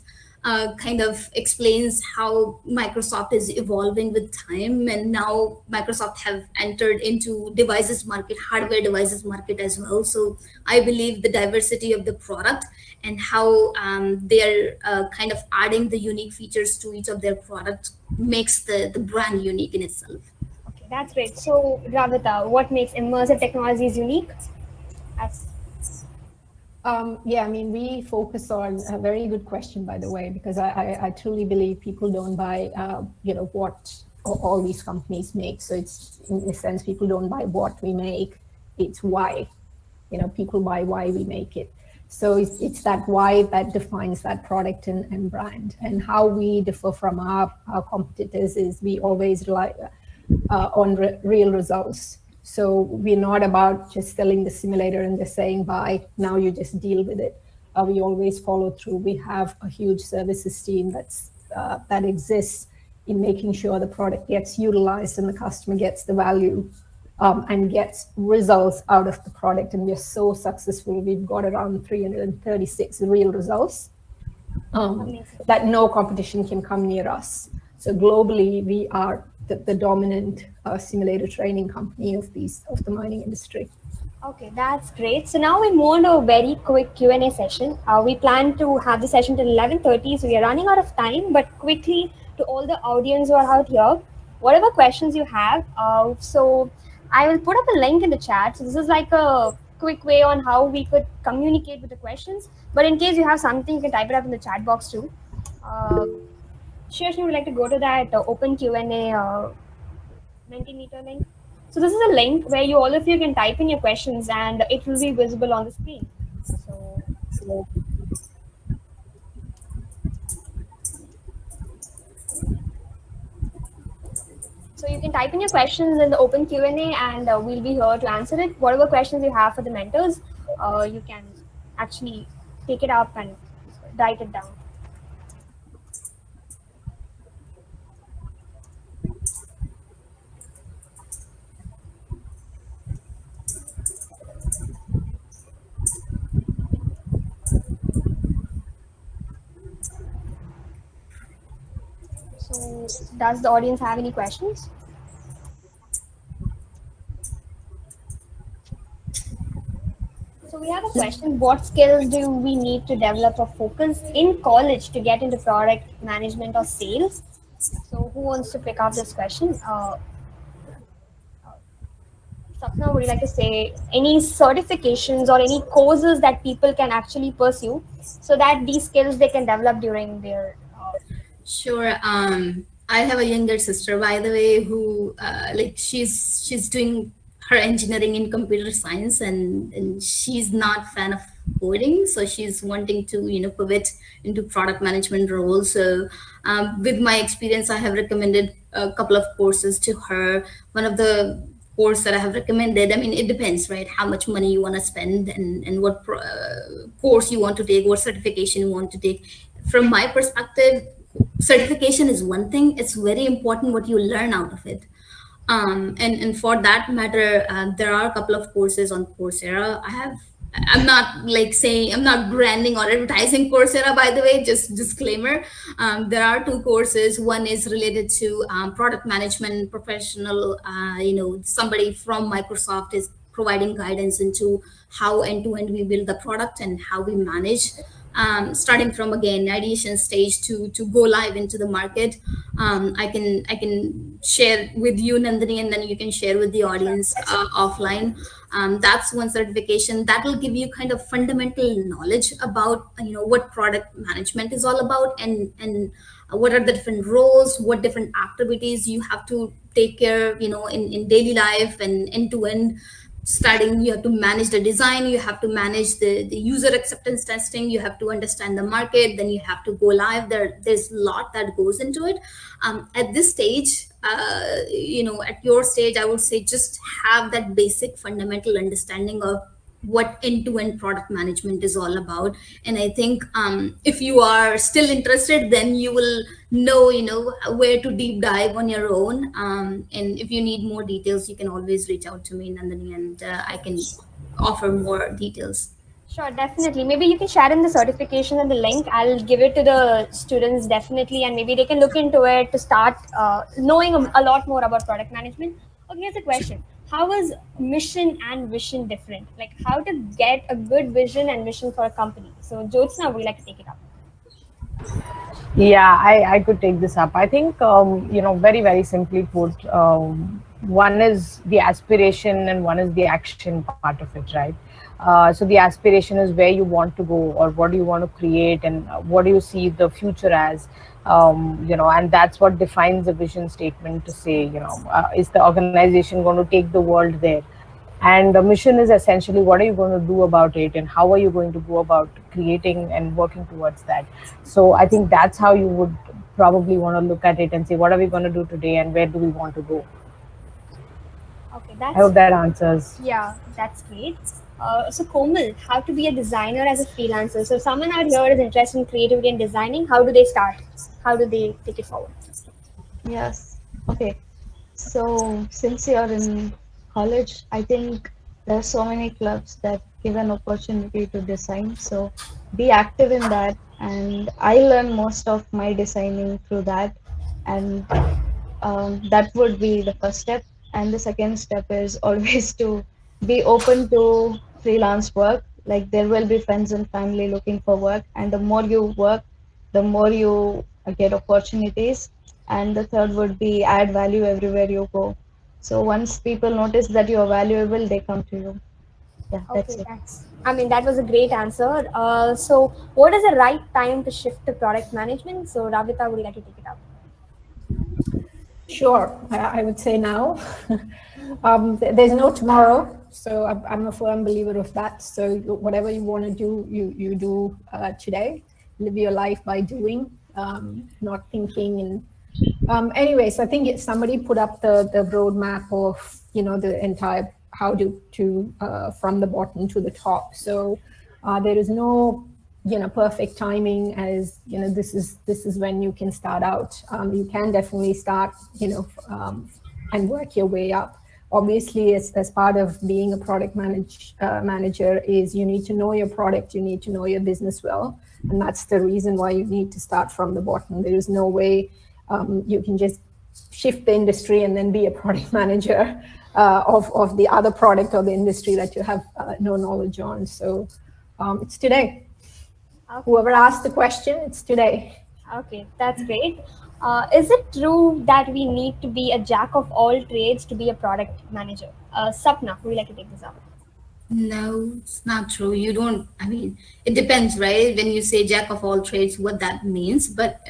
kind of explains how Microsoft is evolving with time, and now Microsoft have entered into devices market, hardware devices market as well. So I believe the diversity of the product and how they're kind of adding the unique features to each of their products makes the brand unique in itself. Okay, that's great. So Ravitha, what makes immersive technologies unique? As Yeah, I mean, we focus on a very good question, by the way, because I truly believe people don't buy, what all these companies make. So it's, in a sense, people don't buy what we make, it's why. People buy why we make it. So it's that why that defines that product and brand. And how we differ from our competitors is we always rely on real results. So we're not about just selling the simulator and just saying, bye, now you just deal with it. We always follow through. We have a huge services team that exists in making sure the product gets utilized and the customer gets the value and gets results out of the product. And we're so successful. We've got around 336 real results that no competition can come near us. So globally, we are the dominant simulator training company of the mining industry. Okay, that's great. So now we move on to a very quick Q&A session. We plan to have the session till 11:30, so we are running out of time. But quickly, to all the audience who are out here, whatever questions you have, so I will put up a link in the chat. So this is like a quick way on how we could communicate with the questions. But in case you have something, you can type it up in the chat box too. Shirsh, you would like to go to that open Q&A 90-meter link. So this is a link where all of you can type in your questions and it will be visible on the screen. So you can type in your questions in the open Q&A and we'll be here to answer it. Whatever questions you have for the mentors, you can actually take it up and write it down. So does the audience have any questions? So we have a question. What skills do we need to develop or focus in college to get into product management or sales? So who wants to pick up this question? Sapna, would you like to say any certifications or any courses that people can actually pursue so that these skills they can develop during their Sure. I have a younger sister, by the way, who like she's doing her engineering in computer science, and she's not fan of coding, so she's wanting to pivot into product management roles. So with my experience, I have recommended a couple of courses to her. One of the course that I have recommended, I mean, it depends, right? How much money you want to spend and what course you want to take, what certification you want to take. From my perspective, certification is one thing. It's very important what you learn out of it. And for that matter, there are a couple of courses on Coursera. I'm not like saying, I'm not branding or advertising Coursera, by the way, just disclaimer. There are two courses. One is related to product management professional. Somebody from Microsoft is providing guidance into how end to end we build the product and how we manage, starting from again ideation stage to go live into the market. I can share with you, Nandini, and then you can share with the audience offline. That's one certification that will give you kind of fundamental knowledge about what product management is all about, and what are the different roles, what different activities you have to take care, in daily life and end to end. Starting, you have to manage the design, you have to manage the user acceptance testing, you have to understand the market, then you have to go live. There's a lot that goes into it. At this stage, at your stage, I would say just have that basic fundamental understanding of what end-to-end product management is all about. And I think, if you are still interested, then you will know where to deep dive on your own. And if you need more details, you can always reach out to me, Nandini, and I can offer more details. Sure, definitely. Maybe you can share in the certification and the link. I'll give it to the students definitely, and maybe they can look into it to start knowing a lot more about product management. Okay, here's a question. How is mission and vision different? Like how to get a good vision and mission for a company? So Jyothsna, would you like to take it up? Yeah, I could take this up. I think, very, very simply put, one is the aspiration and one is the action part of it, right? So the aspiration is where you want to go or what do you want to create and what do you see the future as, and that's what defines a vision statement to say, is the organization going to take the world there? And the mission is essentially what are you going to do about it and how are you going to go about creating and working towards that. So I think that's how you would probably want to look at it and say, what are we going to do today and where do we want to go? Okay, I hope that answers. Yeah, that's great. So Komal, how to be a designer as a freelancer? So if someone out here is interested in creativity and designing, how do they start? How do they take it forward? Yes. Okay. So since you're in college, I think there are so many clubs that give an opportunity to design. So be active in that. And I learned most of my designing through that. And that would be the first step. And the second step is always to be open to freelance work. Like there will be friends and family looking for work, and the more you work, the more you get opportunities. And the third would be add value everywhere you go. So once people notice that you are valuable, they come to you. Yeah, that's Okay, it. that was a great answer. So what is the right time to shift to product management? So Ravitha, would you like to take it up? Sure, I would say now. There's no tomorrow, so I'm a firm believer of that. So whatever you want to do, you do today. Live your life by doing, not thinking. And anyways, I think somebody put up the roadmap of the entire how to from the bottom to the top. So there is no perfect timing as this is when you can start out. You can definitely start and work your way up. Obviously, as part of being a product manager is you need to know your product, you need to know your business well, and that's the reason why you need to start from the bottom. There is no way you can just shift the industry and then be a product manager of the other product or the industry that you have no knowledge on. So it's today. Okay. Whoever asked the question, it's today. Okay, that's great. Is it true that we need to be a jack of all trades to be a product manager? Sapna, would you like to take this up? No, it's not true. You don't, I mean, it depends, right? When you say jack of all trades, what that means. But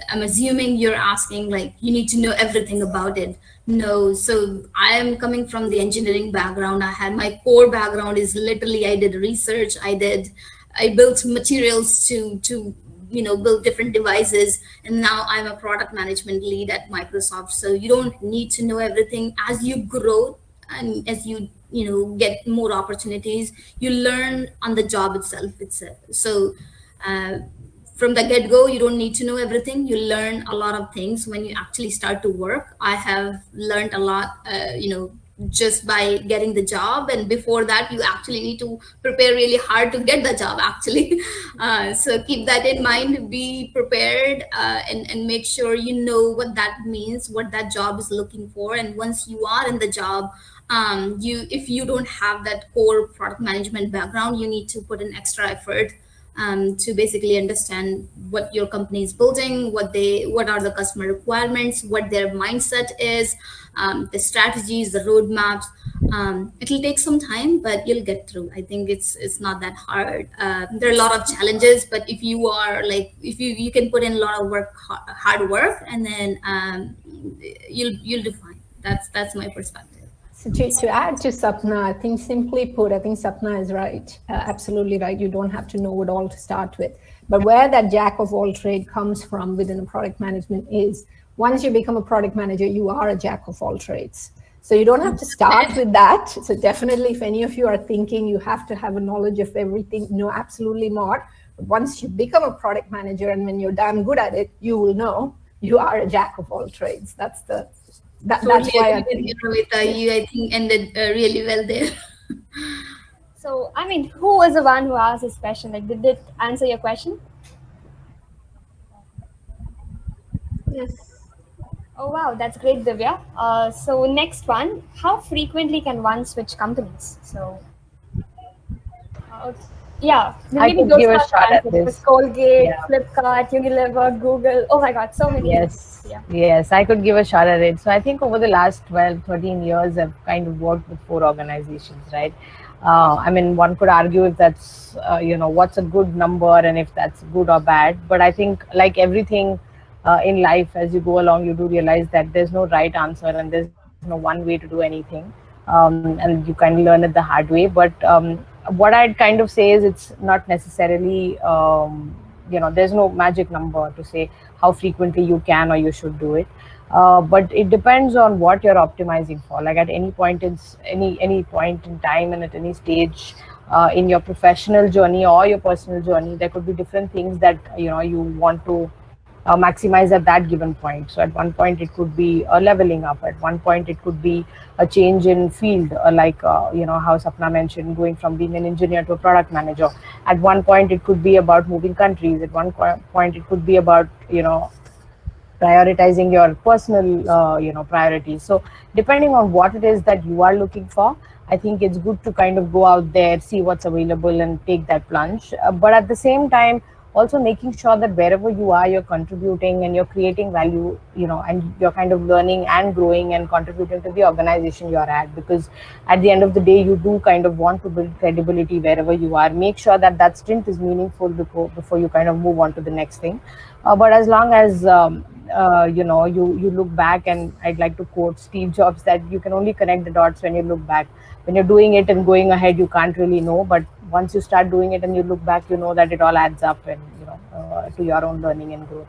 I'm assuming you're asking, like, you need to know everything about it. No, so I am coming from the engineering background. I had my core background is literally I did research. I built materials to build different devices, and now I'm a product management lead at Microsoft. So you don't need to know everything. As you grow and as you get more opportunities, you learn on the job itself. So from the get-go, you don't need to know everything. You learn a lot of things when you actually start to work. I have learned a lot just by getting the job, and before that you actually need to prepare really hard to get the job actually. So keep that in mind, be prepared, and make sure you know what that means, what that job is looking for. And once you are in the job, you if you don't have that core product management background, you need to put in extra effort, to basically understand what your company is building, what are the customer requirements, what their mindset is, the strategies, the roadmaps. It'll take some time, but you'll get through. I think it's not that hard. There are a lot of challenges, but if you are like, if you can put in a lot of work, hard work, and then you'll do fine. That's my perspective. So to add to Sapna, I think simply put, I think Sapna is right, absolutely right. You don't have to know it all to start with. But where that jack of all trade comes from within a product management is, once you become a product manager, you are a jack of all trades. So you don't have to start with that. So definitely, if any of you are thinking you have to have a knowledge of everything, no, absolutely not. But once you become a product manager, and when you're damn good at it, you will know you are a jack of all trades. That's that's why I think. Ravitha, you I think ended really well there. So, I mean, who was the one who asked this question? Like, did it answer your question? Yes. Oh, wow, that's great, Divya. So, next one, how frequently can one switch companies? So, uh, yeah, I maybe could give a Jyothsna shot can at answer this. this. Colgate, Yeah. Flipkart, Unilever, Google. Oh my God, so many names. Yes, Yeah. yes, I could give a shot at it. So I think over the last 12, 13 years, I've kind of worked with four organizations, right? I mean, one could argue if that's, what's a good number and if that's good or bad. But I think, like everything in life, as you go along, you do realize that there's no right answer and there's no one way to do anything. And you kind of learn it the hard way. But what I'd kind of say is it's not necessarily, there's no magic number to say how frequently you can or you should do it. But it depends on what you're optimizing for. Like at any point in any point in time and at any stage in your professional journey or your personal journey, there could be different things that you want to maximize at that given point. So at one point it could be a leveling up. At one point it could be a change in field, like how Sapna mentioned, going from being an engineer to a product manager. At one point it could be about moving countries. At one point it could be about prioritizing your personal priorities. So depending on what it is that you are looking for, I think it's good to kind of go out there, see what's available and take that plunge. But at the same time, also making sure that wherever you are, you're contributing and you're creating value, and you're kind of learning and growing and contributing to the organization you're at. Because at the end of the day, you do kind of want to build credibility wherever you are. Make sure that that stint is meaningful before you kind of move on to the next thing. But as long as you look back, and I'd like to quote Steve Jobs, that you can only connect the dots when you look back. When you're doing it and going ahead, you can't really know, but once you start doing it and you look back, you know that it all adds up, and to your own learning and growth.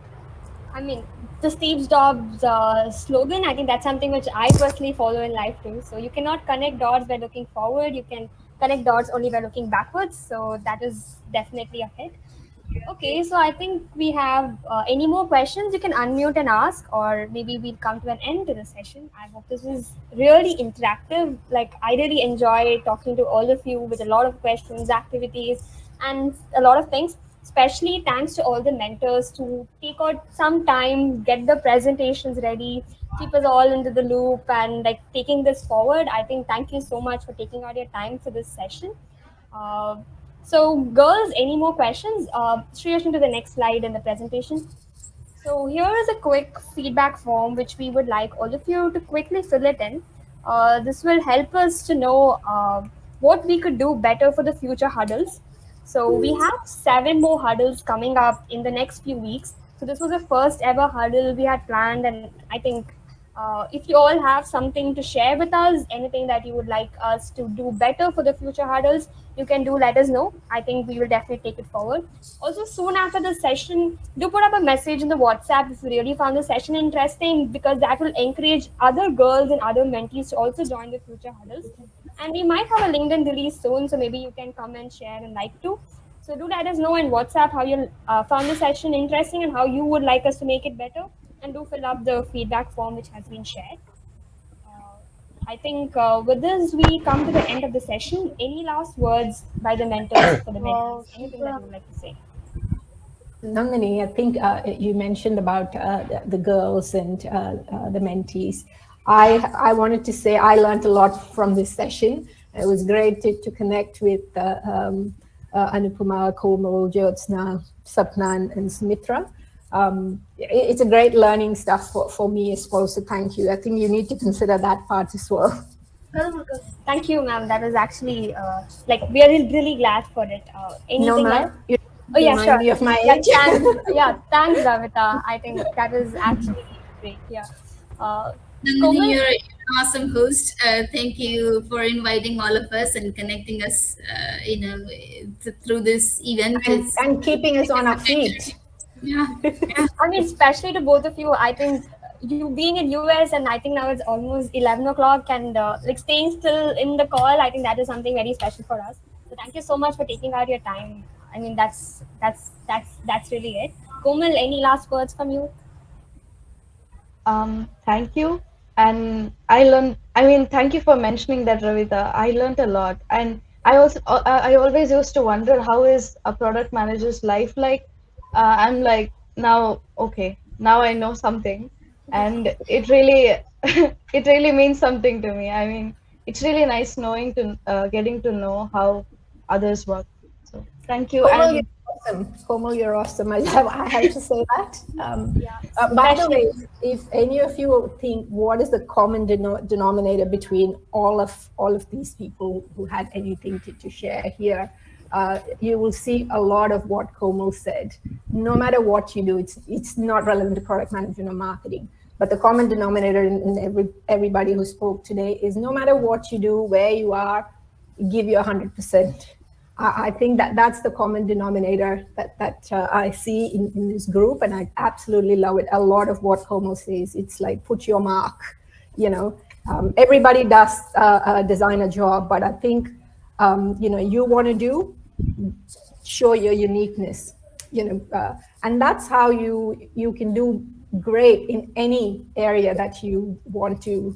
I mean, the Steve Jobs slogan, I think that's something which I personally follow in life too. So you cannot connect dots by looking forward. You can connect dots only by looking backwards. So that is definitely a hit. Okay, so I think we have any more questions you can unmute and ask, or maybe we'll come to an end to the session. I hope this is really interactive. Like, I really enjoy talking to all of you with a lot of questions, activities, and a lot of things. Especially thanks to all the mentors to take out some time, get the presentations ready, keep us all into the loop, and like taking this forward. I think thank you so much for taking out your time for this session. Uh, so, girls, any more questions? Shreyas, to the next slide in the presentation. So here is a quick feedback form which we would like all of you to quickly fill it in. This will help us to know what we could do better for the future huddles. So we have 7 more huddles coming up in the next few weeks. So this was the first ever huddle we had planned, and I think if you all have something to share with us, anything that you would like us to do better for the future huddles, you can do let us know. I think we will definitely take it forward. Also, soon after the session, do put up a message in the WhatsApp if you really found the session interesting, because that will encourage other girls and other mentees to also join the future huddles. And we might have a LinkedIn release soon, so maybe you can come and share and like too. So do let us know in WhatsApp how you found the session interesting and how you would like us to make it better. And do fill up the feedback form which has been shared. I think with this, we come to the end of the session. Any last words by the mentors for the mentees? Anything that you would like to say? Nandini, I think you mentioned about the girls and the mentees. I wanted to say I learned a lot from this session. It was great to connect with Anupama, Komal, Jyothsna, Sapna, and Sumithra. It's a great learning stuff for me as well, so thank you. I think you need to consider that part as well. Thank you, ma'am. That was actually like we are really glad for it. No, Anything that? ma'am. You Oh yeah, remind sure. me of my Yeah, age. thanks, Ravitha. I think that was actually great. Yeah. Uh, Nandini, Komal, you're an awesome host. Thank you for inviting all of us and connecting us, through this event. and keeping us on It's our a pleasure. feet. Yeah, yeah. I mean, especially to both of you, I think you being in US and I think now it's almost 11 o'clock and like staying still in the call, I think that is something very special for us. So thank you so much for taking out your time. I mean, that's really it. Komal, any last words from you? Thank you. And I learned, I mean, thank you for mentioning that, Ravitha. I learned a lot. And I always used to wonder how is a product manager's life like. I'm like, now, okay, now I know something. And it really, it really means something to me. I mean, it's really nice getting to know how others work. So thank you. Komal, you're And awesome. Komal, you're awesome. I have to say that. Yeah, By the especially. way, if any of you think what is the common denominator between all of these people who had anything to share here, you will see a lot of what Komal said. No matter what you do, it's not relevant to product management or marketing. But the common denominator in everybody who spoke today is no matter what you do, where you are, give you 100%. I think that that's the common denominator that I see in this group, and I absolutely love it. A lot of what Como says, it's like put your mark. You know, everybody does design a job, but I think you want to show your uniqueness. And that's how you can do great in any area that you want to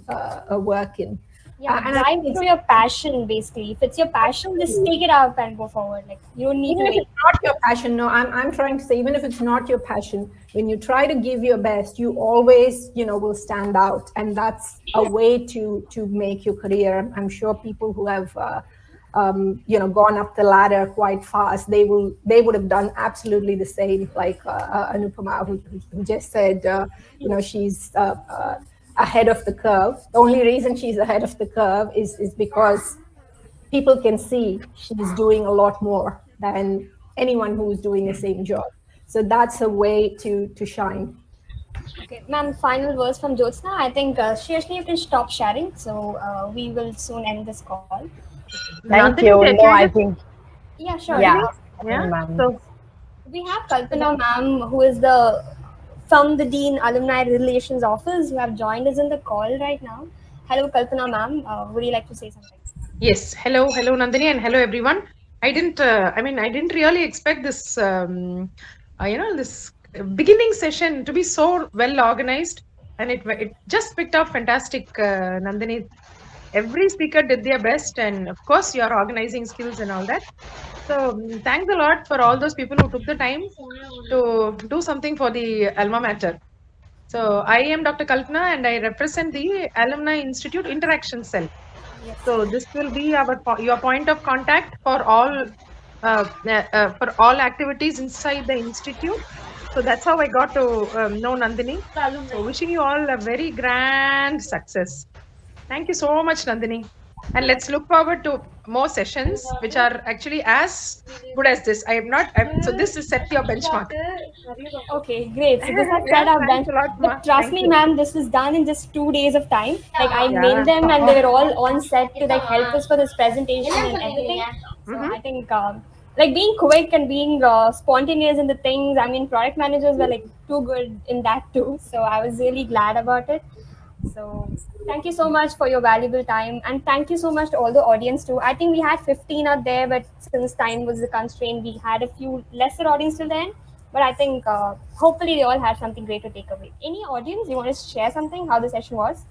work in. Yeah, And I drive think through your passion basically. If it's your passion, just take it up and go forward. Like you don't need to even if wait. it's not your passion, no, I'm trying to say, even if it's not your passion, when you try to give your best, you always will stand out, and that's a way to make your career. I'm sure people who have gone up the ladder quite fast, they would have done absolutely the same, like Anupama, who just said she's ahead of the curve. The only reason she's ahead of the curve is because people can see she's doing a lot more than anyone who's doing the same job. So that's a way to shine. Okay, ma'am, final words from Jyothsna. I think seriously you can stop sharing. So we will soon end this call. Thank Nandini, you. can No, I I just, think, Yeah, sure. Nandini? yeah, Yeah. ma'am. So, We have Kalpana ma'am, who is the from the Dean Alumni Relations Office, who have joined us in the call right now. Hello, Kalpana ma'am. Would you like to say something? yes. Hello, Nandini, and hello, everyone. I didn't really expect this, this beginning session to be so well organized, and it just picked up fantastic, Nandini. Every speaker did their best, and of course, your organizing skills and all that. So, thanks a lot for all those people who took the time to do something for the alma mater. So, I am Dr. Kalpana, and I represent the Alumni Institute Interaction Cell. So this will be your point of contact for all activities inside the institute. So that's how I got to know Nandini. So wishing you all a very grand success. Thank you so much, Nandini. And let's look forward to more sessions, which are actually as good as this. So this is set your benchmark. Okay, great. So this has Yeah, set up thanks done. a lot, Ma. But trust Thank me, you. ma'am, this was done in just 2 days of time. Like I Yeah. mailed them and they were all on set to like help us for this presentation and everything. So Mm-hmm. I think like being quick and being spontaneous in the things. I mean, product managers were like too good in that too. So I was really glad about it. So thank you so much for your valuable time, and thank you so much to all the audience too. I think we had 15 out there, but since time was the constraint, we had a few lesser audience till then. But I think hopefully they all had something great to take away. Any audience you want to share something? How the session was?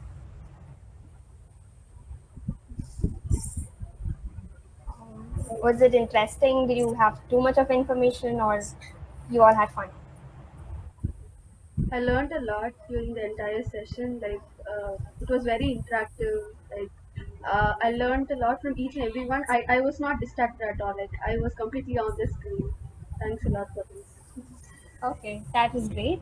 Was it interesting? Did you have too much of information, or you all had fun? I learned a lot during the entire session. It was very interactive. I learned a lot from each and everyone. I was not distracted at all. Like I was completely on the screen. Thanks a lot for this. Okay, that is great.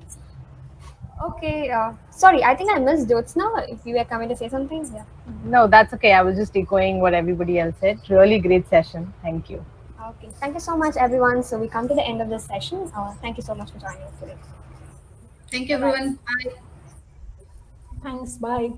Okay, sorry, I think I missed Jyothsna. If you were coming to say something, yeah. No, that's okay. I was just echoing what everybody else said. Really great session. Thank you. Okay, thank you so much, everyone. So we come to the end of this session. Thank you so much for joining us today. Thank you, everyone. Bye. Thanks. Bye.